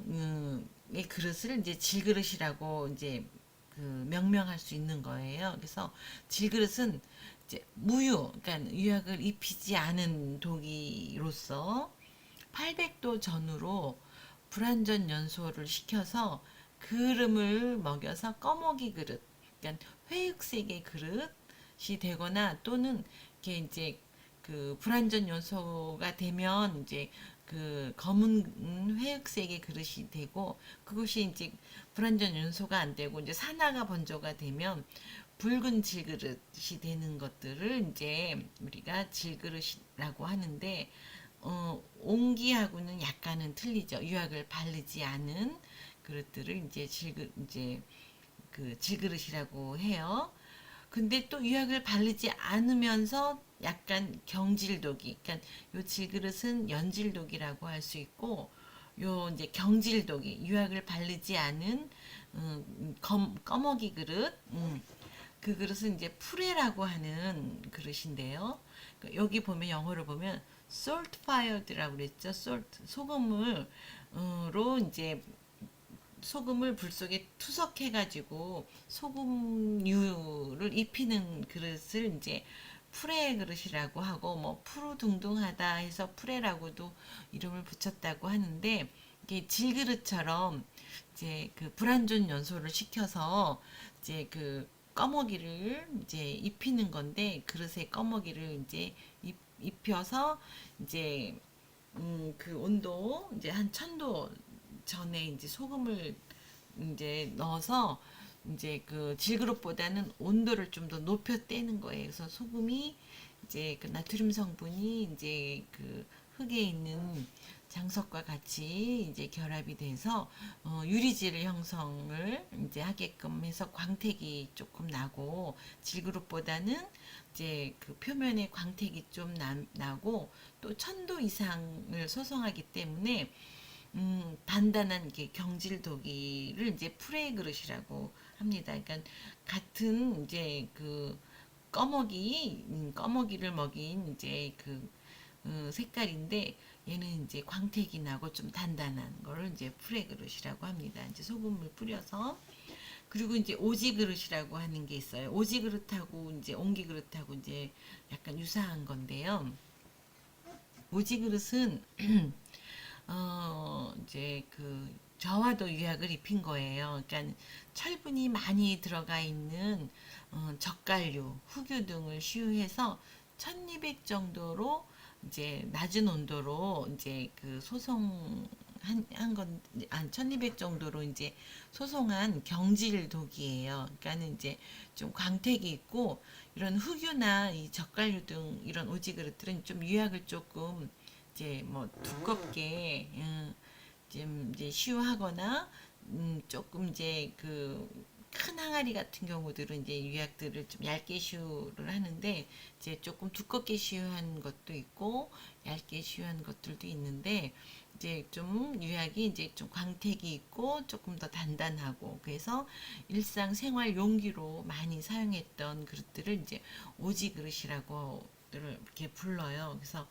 의 그릇을 이제 질그릇이라고 이제 그 명명할 수 있는 거예요. 그래서 질그릇은 이제 무유, 그러니까 유약을 입히지 않은 도기로서 800도 전후로 불완전 연소를 시켜서 그름을 먹여서 꺼먹이 그릇, 그러니까 회육색의 그릇이 되거나 또는 이게 이제 그 불완전 연소가 되면 이제 그 검은 회육색의 그릇이 되고 그것이 이제 불완전 연소가 안 되고 이제 산화가 번조가 되면 붉은 질그릇이 되는 것들을 이제 우리가 질그릇이라고 하는데 옹기하고는 약간은 틀리죠. 유약을 바르지 않은 그릇들을 이제 그 질그릇이라고 해요. 근데 또 유약을 바르지 않으면서 약간 경질도기, 그러니까 요 질그릇은 연질도기라고 할 수 있고, 요 이제 경질도기, 유약을 바르지 않은 꺼먹이 그릇, 그 그릇은 이제 프레라고 하는 그릇인데요. 그러니까 여기 보면 영어를 보면 salt fired라고 그랬죠. salt 소금으로 이제 소금을 불 속에 투석해가지고 소금류를 입히는 그릇을 이제 프레 그릇이라고 하고 뭐 푸르둥둥하다 해서 프레라고도 이름을 붙였다고 하는데 이게 질그릇처럼 이제 그 불완전 연소를 시켜서 이제 그 꺼먹이를 이제 입히는 건데 그릇에 꺼먹이를 이제 입혀서 이제 그 온도 이제 한 1000도 전에 이제 소금을 이제 넣어서 이제 그 질그릇보다는 온도를 좀 더 높여 떼는 거예요. 그래서 소금이 이제 그 나트륨 성분이 이제 그 흙에 있는 장석과 같이 이제 결합이 돼서 유리질 형성을 이제 하게끔 해서 광택이 조금 나고 질그룹보다는 이제 그 표면에 광택이 좀 나고 또 1000도 이상을 소성하기 때문에 단단한 게 경질도기를 이제 프레이 그릇이라고 합니다. 그러니까 같은 이제 그 꺼먹이를 먹인 이제 그 색깔인데 얘는 이제 광택이 나고 좀 단단한 거를 이제 프레 그릇이라고 합니다. 이제 소금을 뿌려서 그리고 이제 오지 그릇이라고 하는 게 있어요. 오지 그릇하고 이제 옹기 그릇하고 이제 약간 유사한 건데요. 오지 그릇은 이제 그 저하도 유약을 입힌 거예요. 그러니까 철분이 많이 들어가 있는 젓갈류, 흑유 등을 시유해서 1200 정도로 이제 낮은 온도로 이제 그 한 건, 1200 정도로 이제 소송한 경질 독이에요. 그러니까는 이제 좀 광택이 있고 이런 흑유나 이 젓갈류 등 이런 오지 그릇들은 좀 유약을 조금 이제 뭐 두껍게 좀 이제 시유하거나 조금 이제 그 큰 항아리 같은 경우들은 이제 유약들을 좀 얇게 시유를 하는데 이제 조금 두껍게 시유한 것도 있고 얇게 시유한 것들도 있는데 이제 좀 유약이 이제 좀 광택이 있고 조금 더 단단하고 그래서 일상생활 용기로 많이 사용했던 그릇들을 이제 오지 그릇이라고 이렇게 불러요. 그래서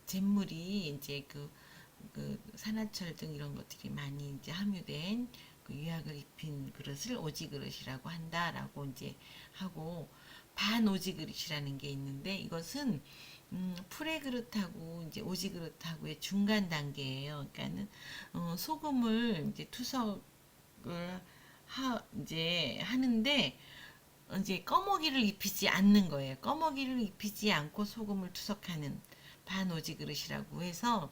잿물이 이제 그 산화철 등 이런 것들이 많이 이제 함유된 그 유약을 입힌 그릇을 오지 그릇이라고 한다라고 이제 하고 반 오지 그릇이라는 게 있는데 이것은 프레 그릇하고 이제 오지 그릇하고의 중간 단계예요. 그러니까는 소금을 이제 투석을 이제 하는데 이제 꺼먹이를 입히지 않는 거예요. 꺼먹이를 입히지 않고 소금을 투석하는 반 오지 그릇이라고 해서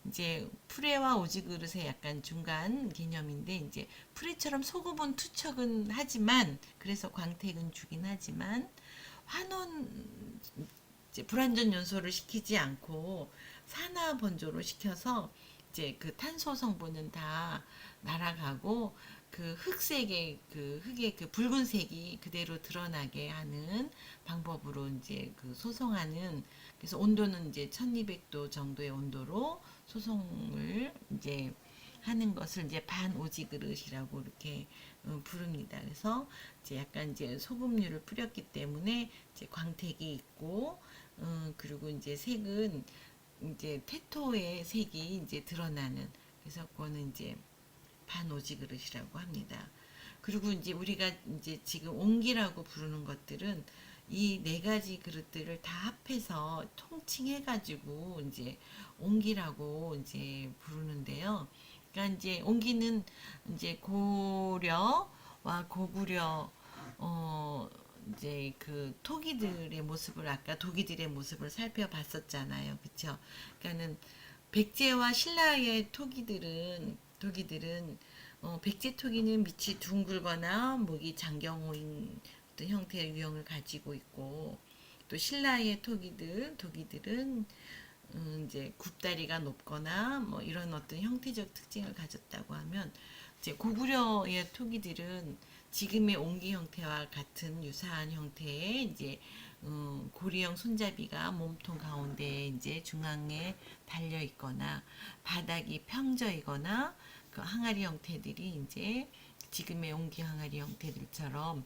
이제 프레와 오지 그릇의 약간 중간 개념인데 이제 프레처럼 소금은 투척은 하지만 그래서 광택은 주긴 하지만 환원 이제 불완전 연소를 시키지 않고 산화 번조로 시켜서 이제 그 탄소 성분은 다 날아가고 그 흑색의 그 흑의 그 붉은색이 그대로 드러나게 하는 방법으로 이제 그 소송하는 그래서 온도는 이제 1200도 정도의 온도로 소송을 이제 하는 것을 이제 반오지 그릇이라고 이렇게 부릅니다. 그래서 이제 약간 이제 소금류를 뿌렸기 때문에 이제 광택이 있고 그리고 이제 색은 이제 태토의 색이 이제 드러나는 그래서 그거는 이제 반오지 그릇이라고 합니다. 그리고 이제 우리가 이제 지금 옹기라고 부르는 것들은 이 네 가지 그릇들을 다 합해서 통칭해가지고 이제 옹기라고 이제 부르는데요. 그러니까 이제 옹기는 이제 고려와 고구려 이제 그 토기들의 모습을 아까 도기들의 모습을 살펴봤었잖아요. 그렇죠? 그러니까는 백제와 신라의 토기들은 백제 토기는 밑이 둥글거나 목이 장경호인 어떤 형태의 유형을 가지고 있고 또 신라의 토기들은 이제 굽다리가 높거나 뭐 이런 어떤 형태적 특징을 가졌다고 하면 이제 고구려의 토기들은 지금의 옹기 형태와 같은 유사한 형태의 이제 고리형 손잡이가 몸통 가운데 이제 중앙에 달려 있거나 바닥이 평저이거나 그 항아리 형태들이 이제 지금의 옹기 항아리 형태들처럼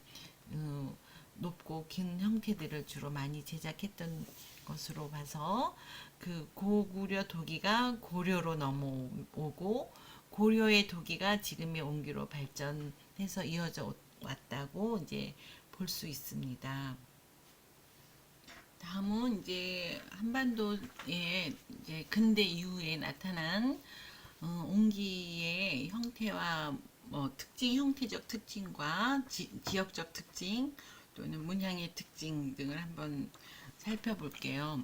높고 긴 형태들을 주로 많이 제작했던 것으로 봐서 그 고구려 도기가 고려로 넘어오고 고려의 도기가 지금의 옹기로 발전해서 이어져 왔다고 이제 볼 수 있습니다. 다음은 이제 한반도의 이제 근대 이후에 나타난 옹기의 형태와 뭐 특징, 형태적 특징과 지역적 특징 또는 문양의 특징 등을 한번 살펴볼게요.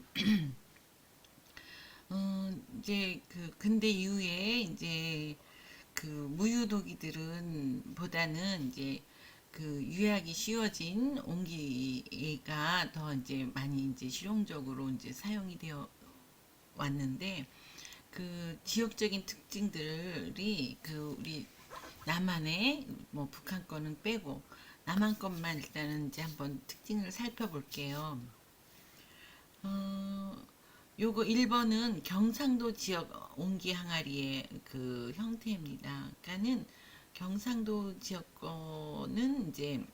이제 그 근대 이후에 이제 그 무유도기들은 보다는 이제 그 유약이 씌워진 옹기가 더 이제 많이 이제 실용적으로 이제 사용이 되어 왔는데 그 지역적인 특징들이 그 우리 남한의 뭐 북한 거는 빼고 남한 것만 일단은 이제 한번 특징을 살펴볼게요. 어, 요거 1번은 경상도 지역 옹기 항아리의 그 형태입니다. 그러니까는 경상도 지역 거는 이제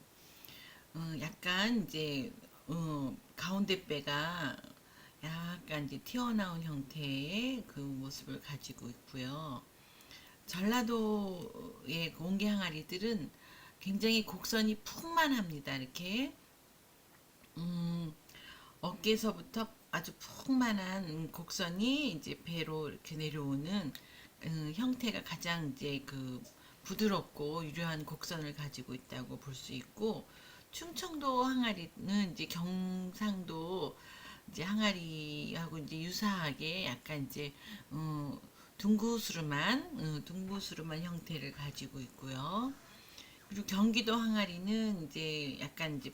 약간 이제 가운데 빼가 약간 이제 튀어나온 형태의 그 모습을 가지고 있고요. 전라도의 옹기 항아리들은 굉장히 곡선이 풍만합니다. 이렇게 음, 어깨에서부터 아주 풍만한 곡선이 이제 배로 이렇게 내려오는 형태가 가장 이제 그 부드럽고 유려한 곡선을 가지고 있다고 볼 수 있고, 충청도 항아리는 이제 경상도 이제 항아리하고 이제 유사하게 약간 이제 둥구스름한 형태를 가지고 있고요. 그리고 경기도 항아리는 이제 약간 이제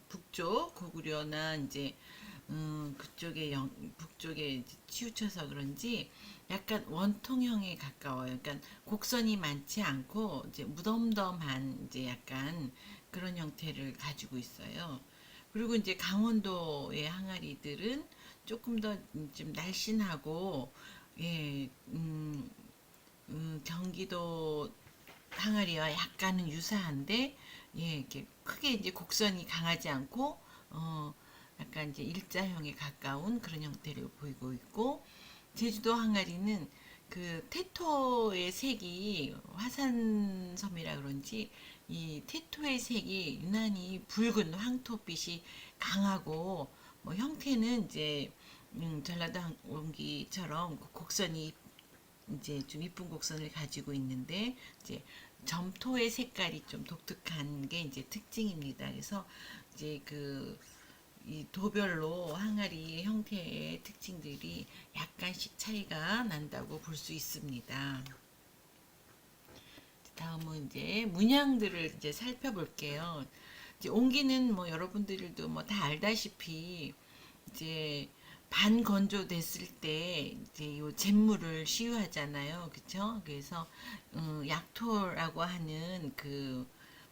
북쪽 고구려나 이제 그쪽에 북쪽에 이제 치우쳐서 그런지 약간 원통형에 가까워요. 그러니까 곡선이 많지 않고 이제 무덤덤한 이제 약간 그런 형태를 가지고 있어요. 그리고 이제 강원도의 항아리들은 조금 더 좀 날씬하고, 예, 경기도 항아리와 약간은 유사한데, 예, 이렇게 크게 이제 곡선이 강하지 않고, 약간 이제 일자형에 가까운 그런 형태를 보이고 있고, 제주도 항아리는 그 태토의 색이 화산섬이라 그런지 이 태토의 색이 유난히 붉은 황토빛이 강하고, 뭐 형태는 이제 전라도 항공기처럼 곡선이 이제 좀 이쁜 곡선을 가지고 있는데, 이제 점토의 색깔이 좀 독특한 게 이제 특징입니다. 그래서 이제 그 이 도별로 항아리 형태의 특징들이 약간씩 차이가 난다고 볼 수 있습니다. 다음은 이제 문양들을 이제 살펴볼게요. 이제 옹기는 뭐 여러분들도 뭐 다 알다시피 이제 반건조됐을 때 이제 요 잿물을 시유하잖아요. 그쵸? 그래서 약토라고 하는 그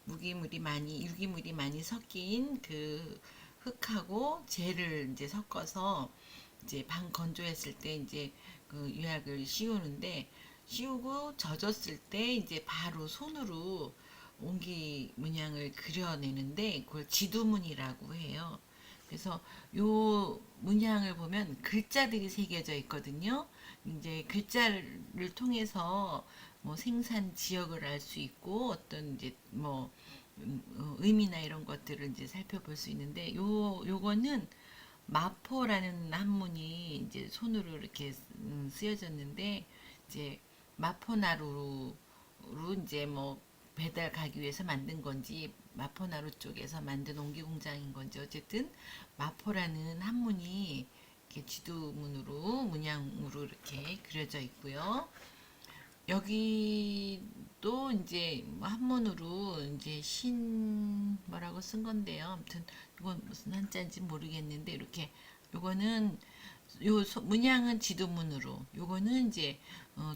유기물이 많이 섞인 그 흙하고 젤을 이제 섞어서 이제 반건조했을 때 이제 그 유약을 씌우는데, 씌우고 젖었을 때 이제 바로 손으로 옹기 문양을 그려내는데 그걸 지두문이라고 해요. 그래서 요 문양을 보면 글자들이 새겨져 있거든요. 이제 글자를 통해서 뭐 생산 지역을 알 수 있고 어떤 이제 뭐 의미나 이런 것들을 이제 살펴볼 수 있는데, 요거는 마포라는 한문이 이제 손으로 이렇게 쓰여졌는데, 이제 마포나루로 이제 뭐 배달 가기 위해서 만든 건지 마포나루 쪽에서 만든 옹기 공장인 건지 어쨌든 마포라는 한문이 이렇게 지도문으로 문양으로 이렇게 그려져 있고요. 여기도 이제 뭐 한문으로 이제 신 뭐라고 쓴 건데요. 아무튼 이건 무슨 한자인지 모르겠는데, 이렇게 요거는 문양은 지도문으로, 요거는 이제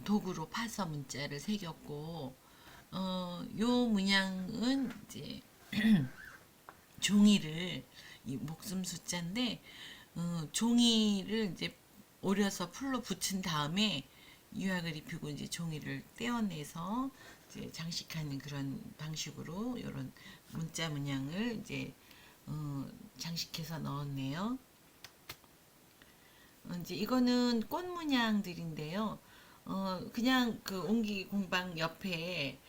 도구로 파서 문자를 새겼고, 요 문양은 이제 종이를, 이 목숨 숫자인데 종이를 이제 오려서 풀로 붙인 다음에 유약을 입히고 이제 종이를 떼어내서 이제 장식하는 그런 방식으로 이런 문자 문양을 이제 장식해서 넣었네요. 이제 이거는 꽃 문양들인데요. 그냥 그 옹기 공방 옆에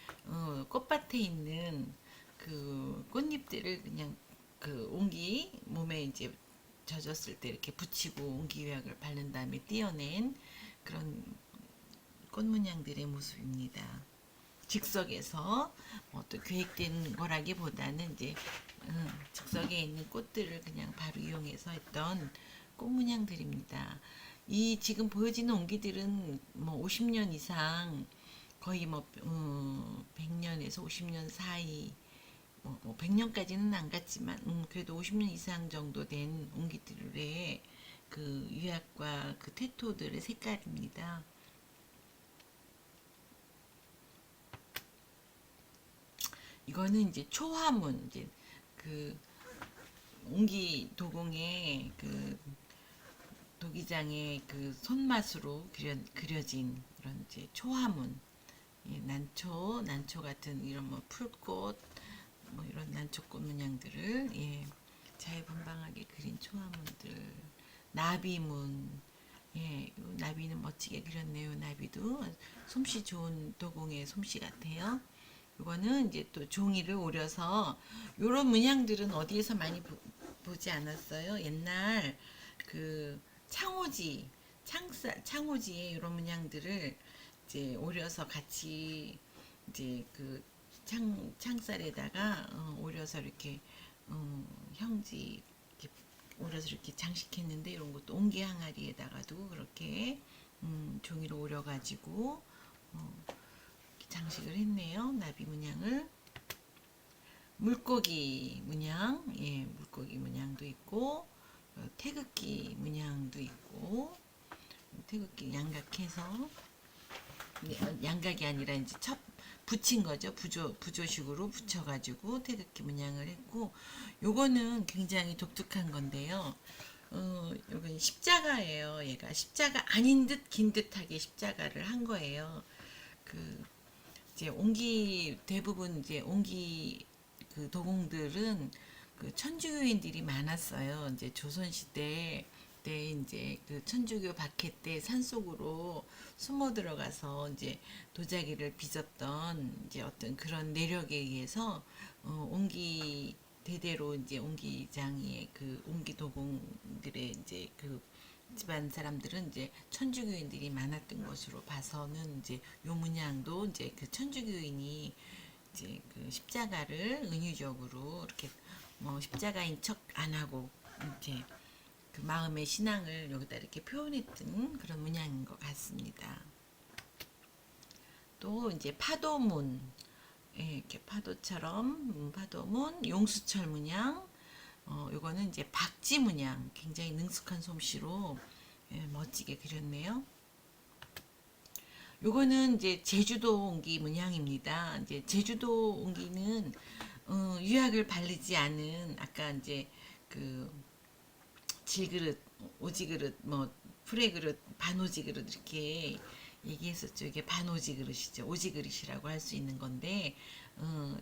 꽃밭에 있는 그 꽃잎들을 그냥 그 옹기 몸에 이제 젖었을 때 이렇게 붙이고 옹기유약을 바른 다음에 띄어낸 그런 꽃 문양들의 모습입니다. 즉석에서 뭐또 계획된 거라기보다는 이제 즉석에 있는 꽃들을 그냥 바로 이용해서 했던 꽃 문양들입니다. 이 지금 보여지는 옹기들은 뭐 50년 이상, 거의 뭐 100년에서 50년 사이, 뭐 100년까지는 안 갔지만 그래도 50년 이상 정도 된 옹기들의 그 유약과 그 태토들의 색깔입니다. 이거는 이제 초화문, 이제 그 옹기 도공의 그 도기장의 그 손맛으로 그려진 이런 이제 초화문, 예, 난초 같은 이런 뭐 풀꽃, 뭐 이런 난초꽃 문양들을 예, 자유분방하게 그린 초화문들, 나비문, 예, 요 나비는 멋지게 그렸네요. 나비도 솜씨 좋은 도공의 솜씨 같아요. 이거는 이제 또 종이를 오려서 요런 문양들은 어디에서 많이 보지 않았어요. 옛날 그 창호지에 이런 문양들을 이제 오려서 같이 이제 그 창살에다가 오려서 이렇게 형지 이렇게 오려서 이렇게 장식했는데 이런 것도 옹기 항아리에다가도 그렇게 종이로 오려가지고 장식을 했네요. 나비 문양을. 물고기 문양, 예, 물고기 문양도 있고 태극기 문양도 있고 태극기 양각해서 양각이 아니라 이제 붙인 거죠. 부조식으로 붙여가지고 태극기 문양을 했고 요거는 굉장히 독특한 건데요. 요건 십자가예요. 얘가 십자가 아닌 듯 긴 듯하게 십자가를 한 거예요. 그 이제 대부분 이제 옹기 그 도공들은 그 천주교인들이 많았어요. 이제 조선시대 때 이제 그 천주교 박해 때 산속으로 숨어 들어가서 이제 도자기를 빚었던 이제 어떤 그런 내력에 의해서 옹기 대대로 이제 옹기장의 그 옹기 도공들의 이제 그 집안 사람들은 이제 천주교인들이 많았던 것으로 봐서는 이제 요 문양도 이제 그 천주교인이 이제 그 십자가를 은유적으로 이렇게 뭐 십자가인 척 안 하고 이제 그 마음의 신앙을 여기다 이렇게 표현했던 그런 문양인 것 같습니다. 또 이제 파도문, 예, 이렇게 파도처럼 파도문, 용수철 문양, 요거는 이제 박지 문양, 굉장히 능숙한 솜씨로 예, 멋지게 그렸네요. 요거는 이제 제주도 옹기 문양입니다. 이제 제주도 옹기는 유약을 바르지 않은 아까 이제 그 질그릇, 오지그릇, 뭐 프레그릇, 반오지그릇 이렇게 얘기했었죠. 이게 반오지그릇이죠. 오지그릇이라고 할 수 있는 건데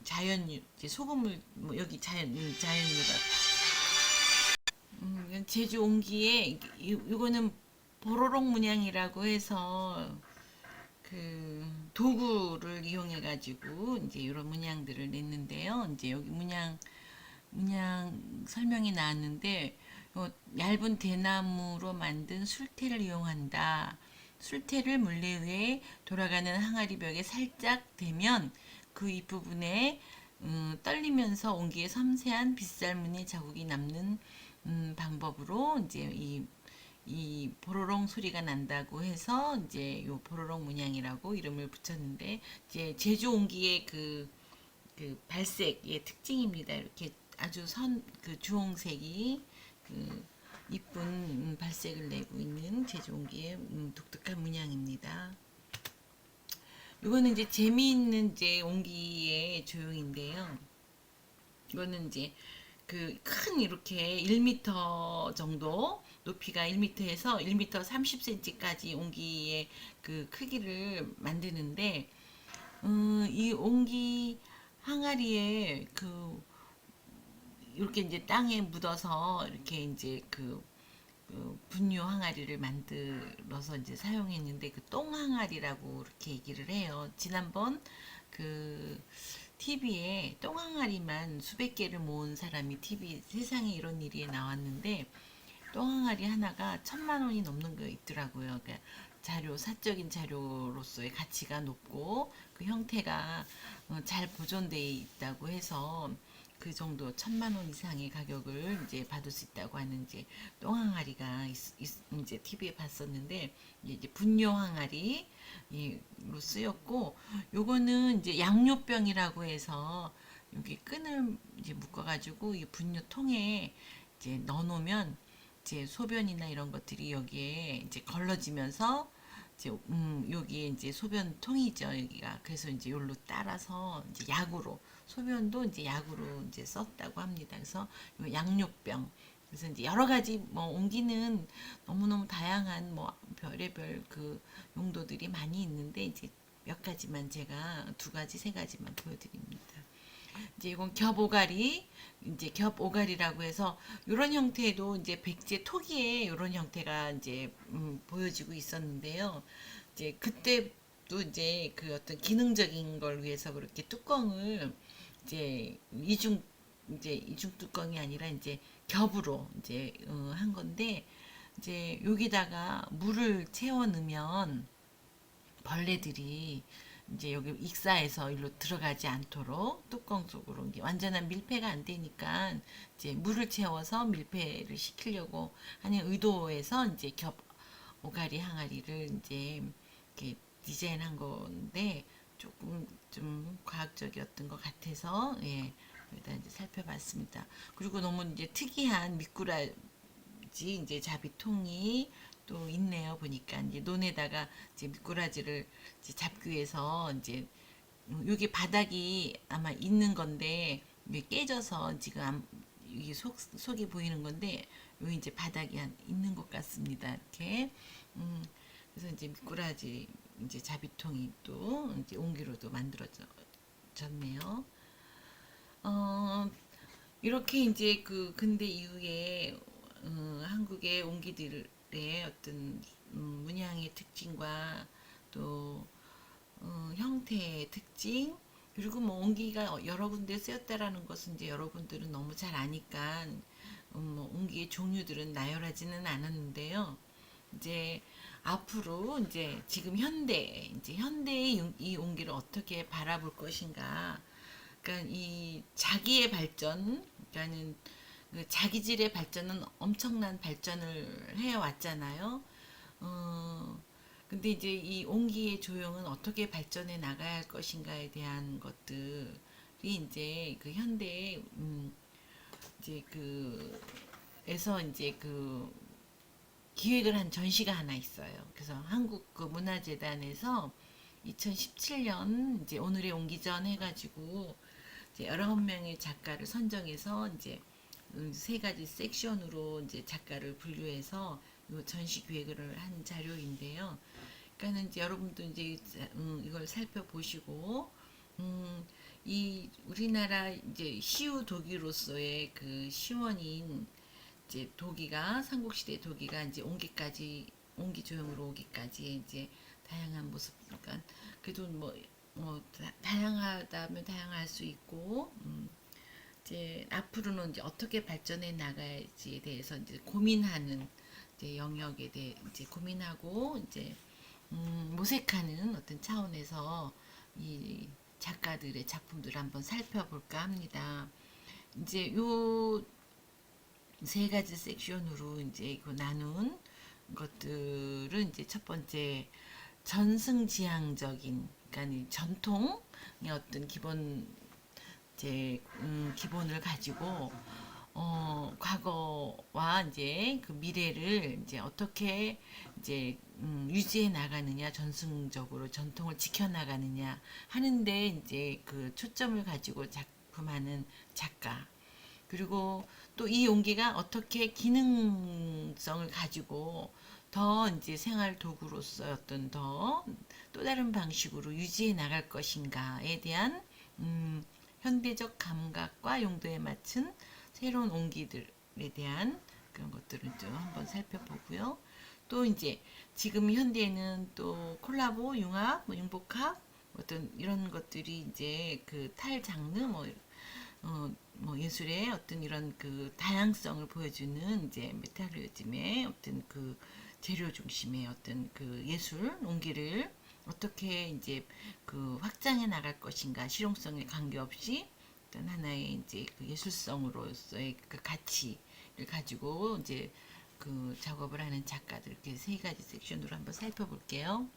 자연유, 이제 소금물 뭐 여기 자연유가 제주 옹기에 이거는 보로록 문양이라고 해서 그 도구를 이용해 가지고 이제 이런 문양들을 냈는데요. 이제 여기 문양 설명이 나왔는데 얇은 대나무로 만든 술태를 이용한다. 술태를 물레에 돌아가는 항아리 벽에 살짝 대면 그 윗부분에 떨리면서 옹기에 섬세한 빗살무늬 자국이 남는 방법으로 이제 이 보로롱 소리가 난다고 해서 이제 요 보로롱 문양이라고 이름을 붙였는데 이제 제주 옹기의 그 발색의 특징입니다. 이렇게 아주 그 주홍색이 그 이쁜 발색을 내고 있는 제주 옹기의 독특한 문양입니다. 이거는 이제 재미있는 이제 옹기의 조형인데요. 이거는 이제 그 큰 이렇게 1m 정도 높이가 1m에서 1m 30cm까지 옹기의 그 크기를 만드는데 이 옹기 항아리에 그 이렇게 이제 땅에 묻어서 이렇게 이제 그 분유 항아리를 만들어서 이제 사용했는데 그 똥 항아리라고 이렇게 얘기를 해요. 지난번 그 TV에 똥 항아리만 수백 개를 모은 사람이 TV 세상에 이런 일이 나왔는데 똥 항아리 하나가 1,000만 원이 넘는 거 있더라고요. 그러니까 사적인 자료로서의 가치가 높고 그 형태가 잘 보존돼 있다고 해서 그 정도 1,000만 원 이상의 가격을 이제 받을 수 있다고 하는 이제 똥 항아리가 이제 TV에 봤었는데 이제 분뇨 항아리로 쓰였고 요거는 이제 양뇨병이라고 해서 여기 끈을 이제 묶어가지고 이 분뇨통에 이제 넣어놓으면 이제 소변이나 이런 것들이 여기에 이제 걸러지면서 이제 여기에 이제 소변통이죠 여기가. 그래서 이제 여기로 따라서 이제 약으로 소변도 이제 약으로 이제 썼다고 합니다. 그래서 요 양육병. 그래서 이제 여러 가지 뭐 옹기는 너무너무 다양한 뭐 별의별 그 용도들이 많이 있는데 이제 몇 가지만 제가 두 가지 세 가지만 보여드립니다. 이제 이건 겹오가리, 이제 겹오가리라고 해서 이런 형태도 이제 백제 토기에 이런 형태가 이제 보여지고 있었는데요. 이제 그때도 이제 그 어떤 기능적인 걸 위해서 그렇게 뚜껑을 이제 이중 뚜껑이 아니라 이제 겹으로 이제 한 건데 이제 여기다가 물을 채워 넣으면 벌레들이 이제 여기 익사해서 일로 들어가지 않도록 뚜껑 속으로 이게 완전한 밀폐가 안 되니까 이제 물을 채워서 밀폐를 시키려고 하는 의도에서 이제 겹 오가리 항아리를 이제 이렇게 디자인한 건데 조금 좀 과학적이었던 것 같아서 예 여기다 이제 살펴봤습니다. 그리고 너무 이제 특이한 미꾸라지 이제 자비통이 또 있네요. 보니까 이제 논에다가 이제 미꾸라지를 이제 잡기 위해서 이제 여기 바닥이 아마 있는 건데 이게 깨져서 지금 이게 속이 보이는 건데 여기 이제 바닥이 있는 것 같습니다. 이렇게 그래서 이제 미꾸라지 이제 자비통이 또 이제 옹기로도 만들어졌네요. 어, 이렇게 이제 그 근대 이후에 한국의 옹기들의 어떤 문양의 특징과 또 형태의 특징 그리고 뭐 옹기가 여러 군데 쓰였다라는 것은 이제 여러분들은 너무 잘 아니까 뭐 옹기의 종류들은 나열하지는 않았는데요. 이제 앞으로 이제 지금 이제 현대의 이 옹기를 어떻게 바라볼 것인가. 그러니까 이 자기의 발전, 그러니까는 그 자기질의 발전은 엄청난 발전을 해 왔잖아요. 근데 이제 이 옹기의 조형은 어떻게 발전해 나가야 할 것인가에 대한 것들이 이제 그 현대의 이제 그 에서 이제 그 기획을 한 전시가 하나 있어요. 그래서 한국 그 문화재단에서 2017년 이제 오늘의 옹기전 해가지고 이제 19명의 작가를 선정해서 이제 세 가지 섹션으로 이제 작가를 분류해서 요 전시 기획을 한 자료인데요. 그러니까는 이제 여러분도 이제 이걸 살펴보시고 이 우리나라 이제 시우 도기로서의 그 시원인 이제 도기가 삼국시대 도기가 이제 옹기 조형으로 오기까지 이제 다양한 모습 그러니까 그래도 뭐 다양하다면 다양할 수 있고 이제 앞으로는 이제 어떻게 발전해 나갈지에 대해서 이제 고민하는 이제 영역에 대해 이제 고민하고 이제 모색하는 어떤 차원에서 이 작가들의 작품들을 한번 살펴볼까 합니다. 이제 요 세 가지 섹션으로 이제 그 나눈 것들은 이제 첫 번째 전승지향적인 그러니까 이 전통의 어떤 기본을 가지고 과거와 이제 그 미래를 이제 어떻게 이제 유지해 나가느냐 전승적으로 전통을 지켜 나가느냐 하는데 이제 그 초점을 가지고 작품하는 작가 그리고 또 이 용기가 어떻게 기능성을 가지고 더 이제 생활 도구로서 어떤 더 또 다른 방식으로 유지해 나갈 것인가에 대한 현대적 감각과 용도에 맞춘 새로운 옹기들에 대한 그런 것들을 좀 한번 살펴보고요. 또 이제 지금 현대에는 또 콜라보, 융합, 뭐 융복합 어떤 이런 것들이 이제 그 탈장르 뭐 예술의 어떤 이런 그 다양성을 보여주는 이제 메탈리즘의 어떤 그 재료 중심의 어떤 그 예술 옹기를 어떻게 이제 그 확장해 나갈 것인가 실용성에 관계없이 어떤 하나의 이제 그 예술성으로서의 그 가치를 가지고 이제 그 작업을 하는 작가들 이렇게 세 가지 섹션으로 한번 살펴볼게요.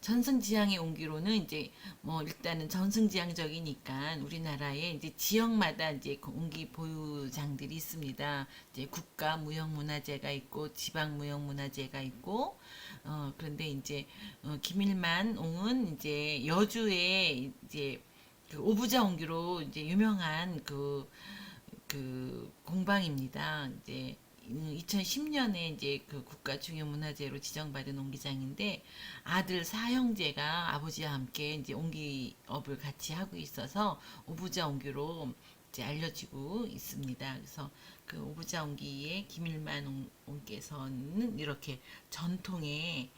전승지향의 옹기로는 이제 뭐 일단은 전승지향적이니까 우리나라에 이제 지역마다 이제 그 옹기 보유장들이 있습니다. 이제 국가 무형문화재가 있고 지방 무형문화재가 있고 그런데 이제 김일만 옹은 이제 여주에 이제 그 오부자 옹기로 이제 유명한 그 공방입니다. 이제 2010년에 이제 그 국가 중요 문화재로 지정받은 옹기장인데 아들 사형제가 아버지와 함께 이제 옹기업을 같이 하고 있어서 오부자 옹기로 이제 알려지고 있습니다. 그래서 그 오부자 옹기의 김일만 옹께서는 이렇게 전통의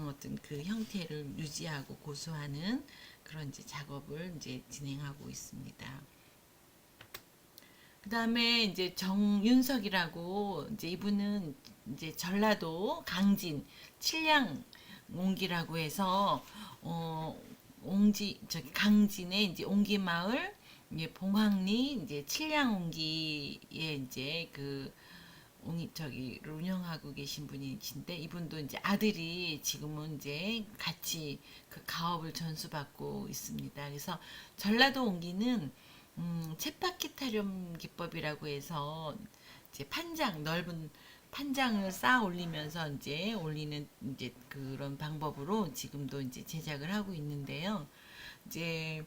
어떤 그 형태를 유지하고 고수하는 그런 이제 작업을 이제 진행하고 있습니다. 그다음에 이제 정윤석이라고 이제 이분은 이제 전라도 강진 칠량 옹기라고 해서 옹지 저기 강진에 이제 옹기 마을 이제 봉황리 이제 칠량 옹기에 이제 그 옹이 저기를 운영하고 계신 분이신데 이분도 이제 아들이 지금은 이제 같이 그 가업을 전수받고 있습니다. 그래서 전라도 옹기는 쳇바퀴 타령 기법이라고 해서 이제 판장 넓은 판장을 쌓아 올리면서 이제 올리는 이제 그런 방법으로 지금도 이제 제작을 하고 있는데요. 이제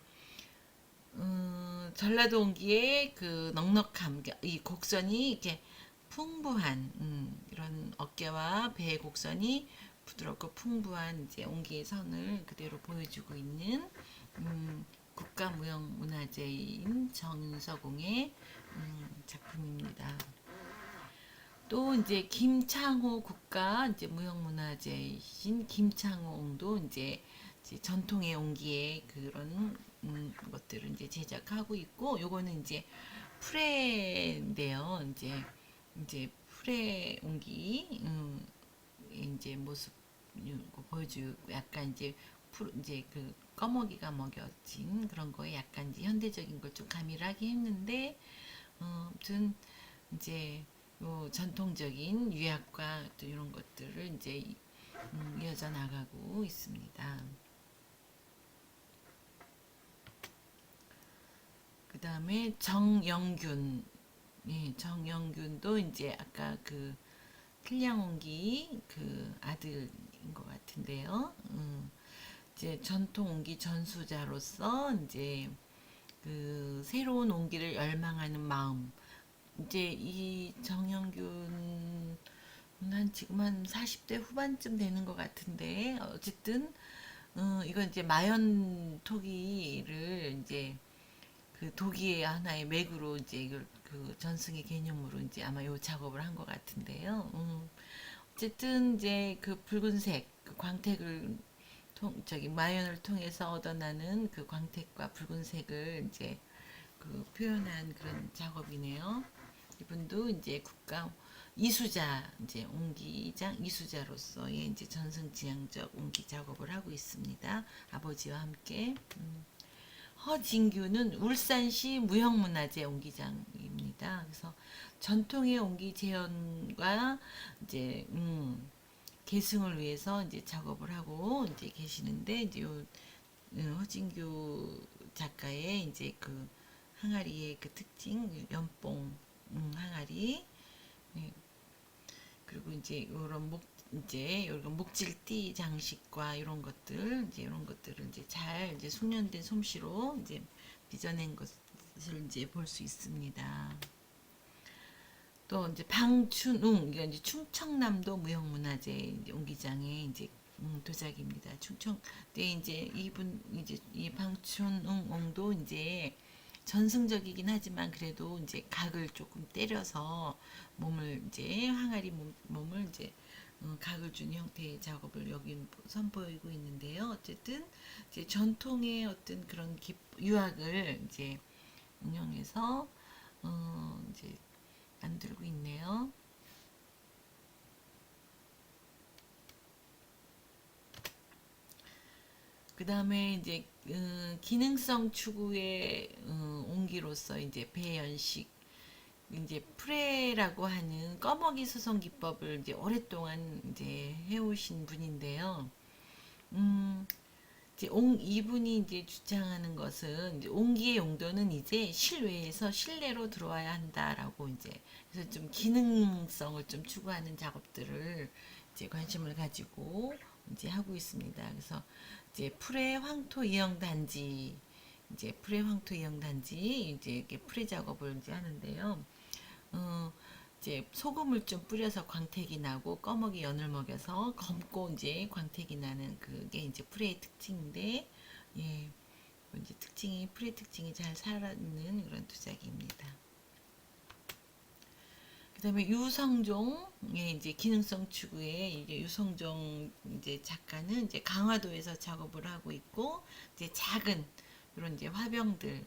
전라도 옹기의 그 넉넉함, 이 곡선이 이렇게 풍부한 이런 어깨와 배의 곡선이 부드럽고 풍부한 이제 옹기의 선을 그대로 보여주고 있는 국가무형문화재인 정윤서공의 작품입니다. 또 이제 김창호 국가 이제 무형문화재이신 김창호 옹도 이제 전통의 옹기의 그런 것들을 이제 제작하고 있고 요거는 이제 프레인데요. 이제 프레 옹기 이제 모습 보여주고 약간 이제 그 꺼먹이가 먹여진 그런 거에 약간 이제 현대적인 걸 좀 가미를 하긴 했는데 아무튼 이제 요 전통적인 유약과 또 이런 것들을 이제 이어져 나가고 있습니다. 그 다음에 정영균, 예, 정영균도 이제 아까 그 필량옹기 그 아들인 것 같은데요. 이제 전통 옹기 전수자로서 이제 그 새로운 옹기를 열망하는 마음. 이제 이 정영균 한 지금 한 40대 후반쯤 되는 것 같은데 어쨌든 이건 이제 마연 토기를 이제 그 도기의 하나의 맥으로 이제 이걸 그 전승의 개념으로 이제 아마 요 작업을 한 것 같은데요. 어쨌든 이제 그 붉은색 그 광택을 저기 마연을 통해서 얻어나는 그 광택과 붉은색을 이제 그 표현한 그런 작업이네요. 이분도 이제 국가 이수자 이제 옹기장 이수자로서의 이제 전승지향적 옹기 작업을 하고 있습니다. 아버지와 함께. 허진규는 울산시 무형문화재 옹기장입니다. 그래서 전통의 옹기 재현과 이제 계승을 위해서 이제 작업을 하고 이제 계시는데 이제 요 허진규 작가의 이제 그 항아리의 그 특징 연봉 항아리 예, 그리고 이제 요런 목 이제 이런 목질띠 장식과 이런 것들 이제 이런 것들을 이제 잘 이제 숙련된 솜씨로 이제 빚어낸 것을 이제 볼 수 있습니다. 또 이제 방춘웅 이게 이제 충청남도 무형문화재 이제 옹기장의 이제 도자기입니다. 충청 때 이제 이분 이제 이 방춘웅 옹도 이제 전승적이긴 하지만 그래도 이제 각을 조금 때려서 몸을 이제 항아리 몸을 이제 각을 준 형태의 작업을 여기 선보이고 있는데요. 어쨌든 이제 전통의 어떤 그런 유학을 이제 응용해서 이제 만들고 있네요. 그 다음에 이제 기능성 추구의 옹기로서 이제 배연식 이제 프레라고 하는 꺼먹이 수성 기법을 이제 오랫동안 이제 해오신 분인데요. 음, 이제 이분이 이제 주장하는 것은 이제 옹기의 용도는 이제 실외에서 실내로 들어와야 한다라고 이제 그래서 좀 기능성을 좀 추구하는 작업들을 이제 관심을 가지고 이제 하고 있습니다. 그래서 이제 풀의 황토 이형 단지 이제 풀의 황토 이형 단지 이제 이렇게 풀의 작업을 이제 하는데요. 어, 이제 소금을 좀 뿌려서 광택이 나고 꺼먹이 연을 먹여서 검고 이제 광택이 나는 그게 이제 프레의 특징인데 예 이제 특징이 프레 특징이 잘 살아있는 그런 도자기입니다. 그다음에 유성종 예 이제 기능성 추구의 이제 유성종 이제 작가는 이제 강화도에서 작업을 하고 있고 이제 작은 이런 이제 화병들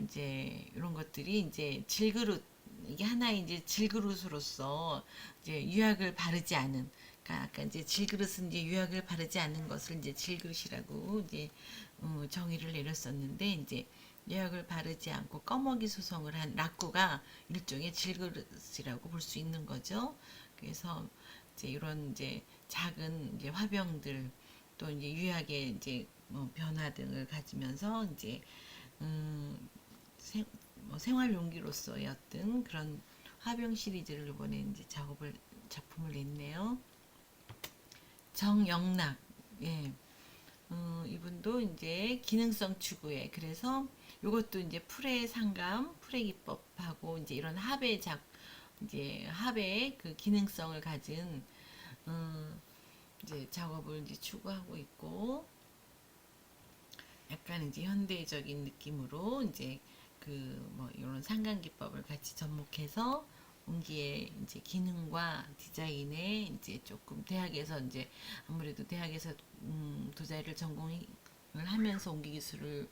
이제 이런 것들이 이제 질그릇 이게 하나의 이제 질그릇으로서 이제 유약을 바르지 않은 그러니까 아까 이제 질그릇은 이제 유약을 바르지 않는 것을 이제 질그릇이라고 이제 정의를 내렸었는데 이제 유약을 바르지 않고 꺼먹이 소성을 한 락구가 일종의 질그릇이라고 볼 수 있는 거죠. 그래서 이제 이런 이제 작은 이제 화병들 또 이제 유약의 이제 뭐 변화 등을 가지면서 이제 음, 생활 용기로서의 어떤 그런 화병 시리즈를 이번에 이제 작품을 냈네요. 정영락, 예, 이분도 이제 기능성 추구에 그래서 이것도 이제 풀의 상감, 풀의 기법하고 이제 이런 이제 합의 그 기능성을 가진 이제 작업을 이제 추구하고 있고 약간 이제 현대적인 느낌으로 이제 그 뭐 이런 상감 기법을 같이 접목해서 옹기의 이제 기능과 디자인에 이제 조금 대학에서 이제 아무래도 대학에서 도자기를 전공을 하면서 옹기 기술을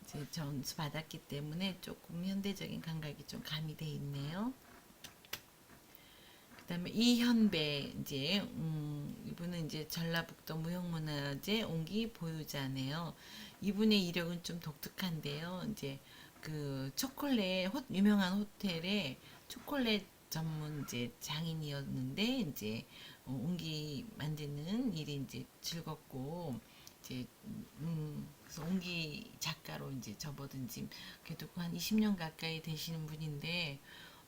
이제 전수 받았기 때문에 조금 현대적인 감각이 좀 가미돼 있네요. 그다음에 이현배 이제 이분은 이제 전라북도 무형문화재 옹기 보유자네요. 이분의 이력은 좀 독특한데요. 이제 그 유명한 호텔에 초콜릿 전문 이제 장인이었는데 이제 옹기 만드는 일이 이제 즐겁고 이제 그래서 옹기 작가로 이제 접어든 지 그래도 한 20년 가까이 되시는 분인데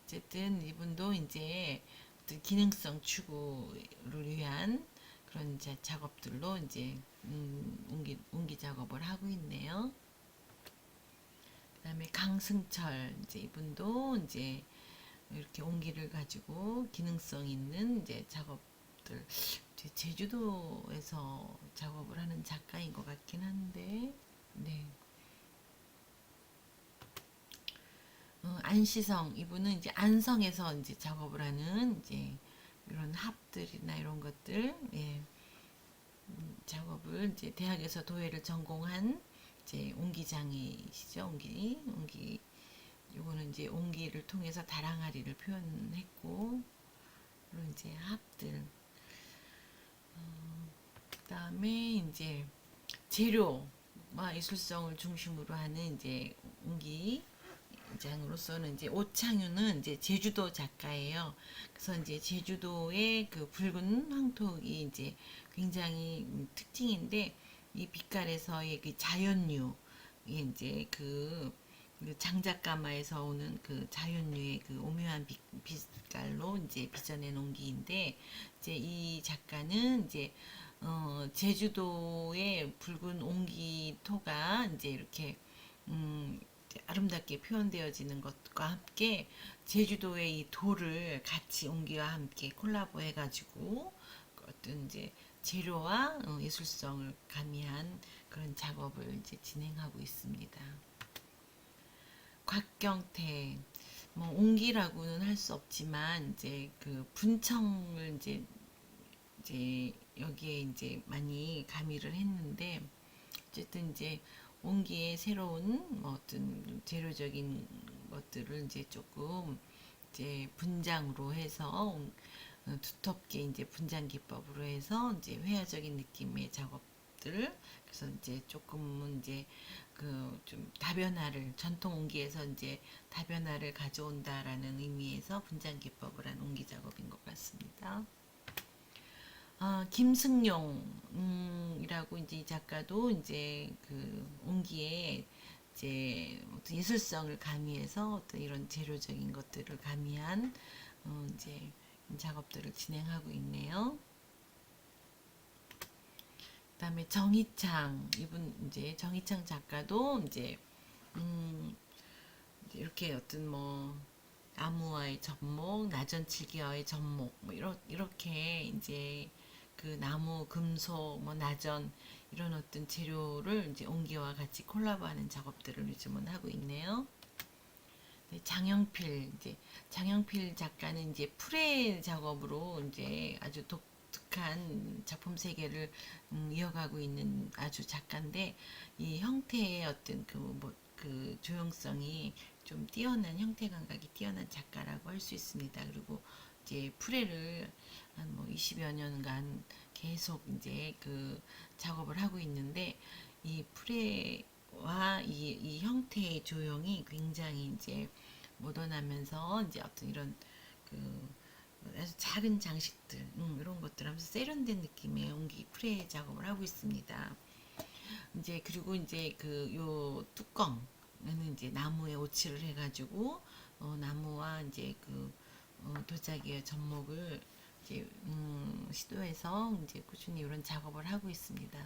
어쨌든 이분도 이제 기능성 추구를 위한 그런 이제 작업들로 이제 옹기 작업을 하고 있네요. 그다음에 강승철 이제 이분도 이제 이렇게 옹기를 가지고 기능성 있는 이제 작업들 제주도에서 작업을 하는 작가인 것 같긴 한데 네. 안시성 이분은 이제 안성에서 이제 작업을 하는 이제 이런 합들이나 이런 것들 예, 작업을 이제 대학에서 도예를 전공한 이제 옹기장이시죠. 옹기 요거는 이제 옹기를 통해서 다랑아리를 표현했고 그런 이제 합들 그다음에 이제 재료와 예술성을 중심으로 하는 이제 옹기 장으로서는 이제 오창유는 이제 제주도 작가예요. 그래서 이제 제주도의 그 붉은 황토이 이제 굉장히 특징인데 이 빛깔에서의 그 자연류 이제 그 장작가마에서 오는 그 자연류의 그 오묘한 빛깔로 이제 빚어내 놓은 기인데 이제 이 작가는 이제 제주도의 붉은 옹기토가 이제 이렇게 아름답게 표현되어지는 것과 함께 제주도의 이 돌을 같이 옹기와 함께 콜라보 해가지고 어떤 이제 재료와 예술성을 가미한 그런 작업을 이제 진행하고 있습니다. 곽경태 뭐 옹기라고는 할 수 없지만 이제 그 분청을 이제 여기에 이제 많이 가미를 했는데 어쨌든 이제 옹기의 새로운 뭐 어떤 재료적인 것들을 이제 조금 이제 분장으로 해서 두텁게 이제 분장 기법으로 해서 이제 회화적인 느낌의 작업들 그래서 이제 조금은 이제 그 좀 다변화를 전통 옹기에서 이제 다변화를 가져온다라는 의미에서 분장 기법을 한 옹기 작업인 것 같습니다. 김승용이라고 이제 이 작가도 이제 그 옹기에 이제 어떤 예술성을 가미해서 어떤 이런 재료적인 것들을 가미한 이제 작업들을 진행하고 있네요. 그다음에 정희창 이분 이제 정희창 작가도 이제 이제 이렇게 어떤 뭐 나무와의 접목, 나전칠기와의 접목 뭐 이렇게 이제 그 나무, 금속, 뭐 나전 이런 어떤 재료를 이제 옹기와 같이 콜라보하는 작업들을 요즘은 하고 있네요. 네, 장영필 작가는 이제 프레 작업으로 이제 아주 독특한 작품 세계를 이어가고 있는 아주 작가인데 이 형태의 어떤 그 조형성이 좀 뛰어난 형태 감각이 뛰어난 작가라고 할 수 있습니다. 그리고 이제 프레를 한 뭐 20여 년간 계속 이제 그 작업을 하고 있는데 이 프레와 이 형태의 조형이 굉장히 이제 모던하면서 이제 어떤 이런 그 아주 작은 장식들 이런 것들 하면서 세련된 느낌의 옹기 프레 작업을 하고 있습니다. 이제 그리고 이제 그 요 뚜껑에는 이제 나무에 오칠을 해가지고 나무와 이제 그 도자기의 접목을 이제 시도해서 이제 꾸준히 이런 작업을 하고 있습니다.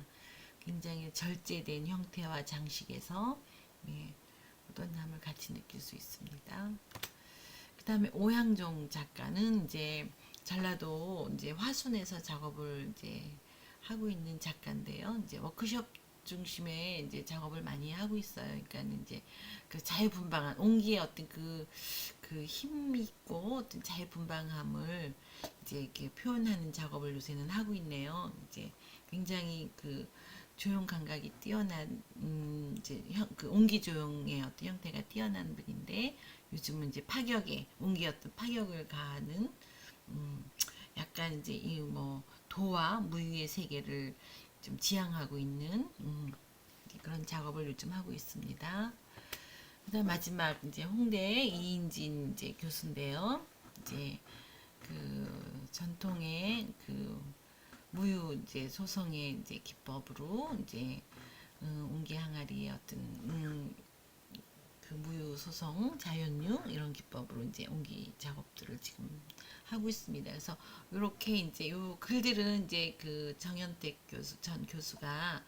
굉장히 절제된 형태와 장식에서 예, 모던함을 같이 느낄 수 있습니다. 그 다음에 오향종 작가는 이제 전라도 이제 화순에서 작업을 이제 하고 있는 작가인데요. 이제 워크숍 중심의 이제 작업을 많이 하고 있어요. 그러니까 이제 그 자유분방한 옹기의 어떤 그 힘 있고 어떤 자유분방함을 이제 이렇게 표현하는 작업을 요새는 하고 있네요. 이제 굉장히 그 조형 감각이 뛰어난 이제 그 옹기 조형의 어떤 형태가 뛰어난 분인데 요즘은 이제 파격에 옹기 어떤 파격을 가하는 음, 약간 이제 이 뭐 도와 무유의 세계를 좀 지향하고 있는 그런 작업을 요즘 하고 있습니다. 그다음 마지막 이제 홍대 이인진 이제 교수인데요. 이제 그 전통의 그 무유 이제 소성의 이제 기법으로 이제 옹기 항아리의 어떤 그 무유 소성 자연류 이런 기법으로 이제 옹기 작업들을 지금 하고 있습니다. 그래서 이렇게 이제 요 글들은 이제 그 정현택 교수 전 교수가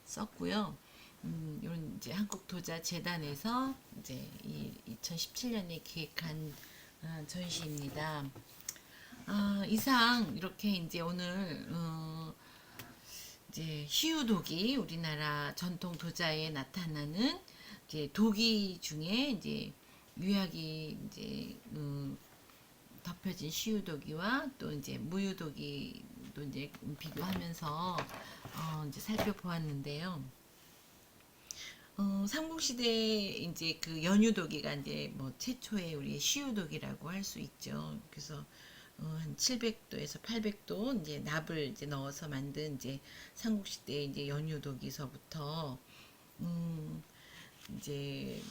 썼고요. 이런 이제 한국도자재단에서 이제 이 2017년에 기획한 전시입니다. 이상 이렇게 이제 오늘 이제 희유독이 우리나라 전통 도자에 나타나는 이제 독이 중에 이제 유약이 이제 덮여진 시유독이와 또 이제 무유독이도 이제 비교하면서 이제 살펴보았는데요. 삼국시대 이제 그 연유독이가 이제 뭐 최초의 우리 시유독이라고 할 수 있죠. 그래서 한 700도에서 800도 이제 납을 이제 넣어서 만든 이제 삼국시대 이제 연유독에서부터 이제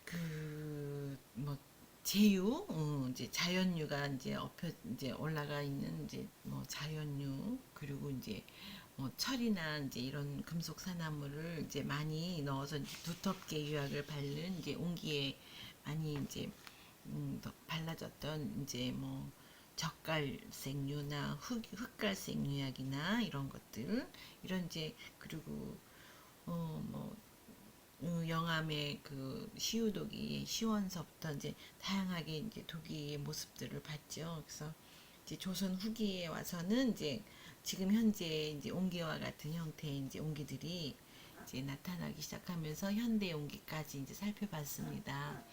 그 뭐 제유 이제 자연유가 이제 엎혀 이제 올라가 있는 이제 뭐 자연유 그리고 이제 뭐 철이나 이제 이런 금속 산화물을 이제 많이 넣어서 이제 두텁게 유약을 바른 이제 옹기에 많이 이제 발라졌던 이제 뭐 젓갈색유나 흑갈색 유약이나 이런 것들 이런 이제 그리고 뭐 영암의 그 시우독이 시원서부터 이제 다양하게 이제 독이의 모습들을 봤죠. 그래서 이제 조선 후기에 와서는 이제 지금 현재 이제 옹기와 같은 형태의 이제 옹기들이 이제 나타나기 시작하면서 현대 옹기까지 이제 살펴봤습니다.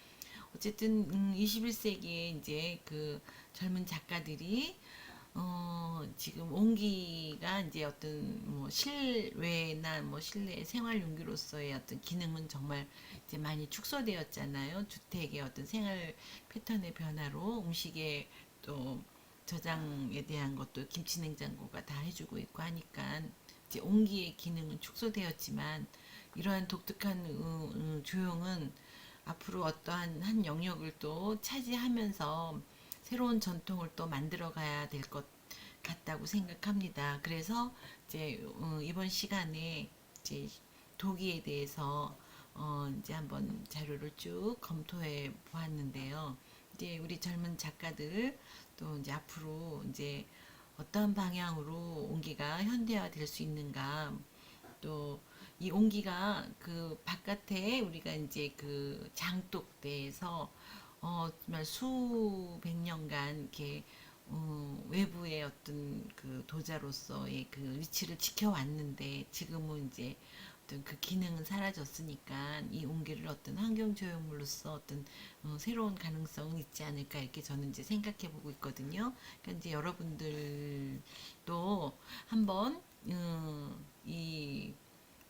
어쨌든 21세기에 이제 그 젊은 작가들이 지금 옹기가 이제 어떤 뭐 실외나 뭐 실내 생활 용기로서의 어떤 기능은 정말 이제 많이 축소되었잖아요. 주택의 어떤 생활 패턴의 변화로 음식의 또 저장에 대한 것도 김치 냉장고가 다 해주고 있고 하니까 이제 옹기의 기능은 축소되었지만 이러한 독특한 조형은 앞으로 어떠한 한 영역을 또 차지하면서 새로운 전통을 또 만들어 가야 될 것 같다고 생각합니다. 그래서 이제 이번 시간에 이제 도기에 대해서 이제 한번 자료를 쭉 검토해 보았는데요. 이제 우리 젊은 작가들 또 이제 앞으로 이제 어떤 방향으로 온기가 현대화 될 수 있는가, 또 이 온기가 그 바깥에 우리가 이제 그 장독대에서 정말 수백 년간 이렇게 외부의 어떤 그 도자로서의 그 위치를 지켜왔는데 지금은 이제 어떤 그 기능은 사라졌으니까 이 온기를 어떤 환경 조형물로서 어떤 새로운 가능성은 있지 않을까 이렇게 저는 이제 생각해 보고 있거든요. 그러니까 이제 여러분들도 한번 이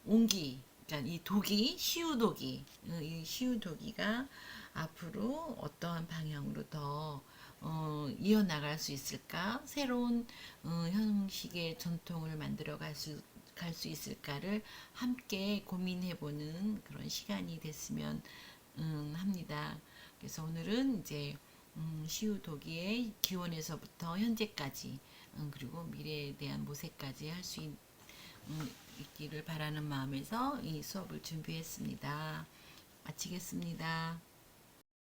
온기, 그러니까 이 독이 시우독이, 이 시우독이가 앞으로 어떠한 방향으로 더 이어나갈 수 있을까? 새로운 형식의 전통을 만들어 갈 수 있을까를 함께 고민해보는 그런 시간이 됐으면 합니다. 그래서 오늘은 이제 시우독이의 기원에서부터 현재까지 그리고 미래에 대한 모색까지 할 수 있기를 바라는 마음에서 이 수업을 준비했습니다. 마치겠습니다.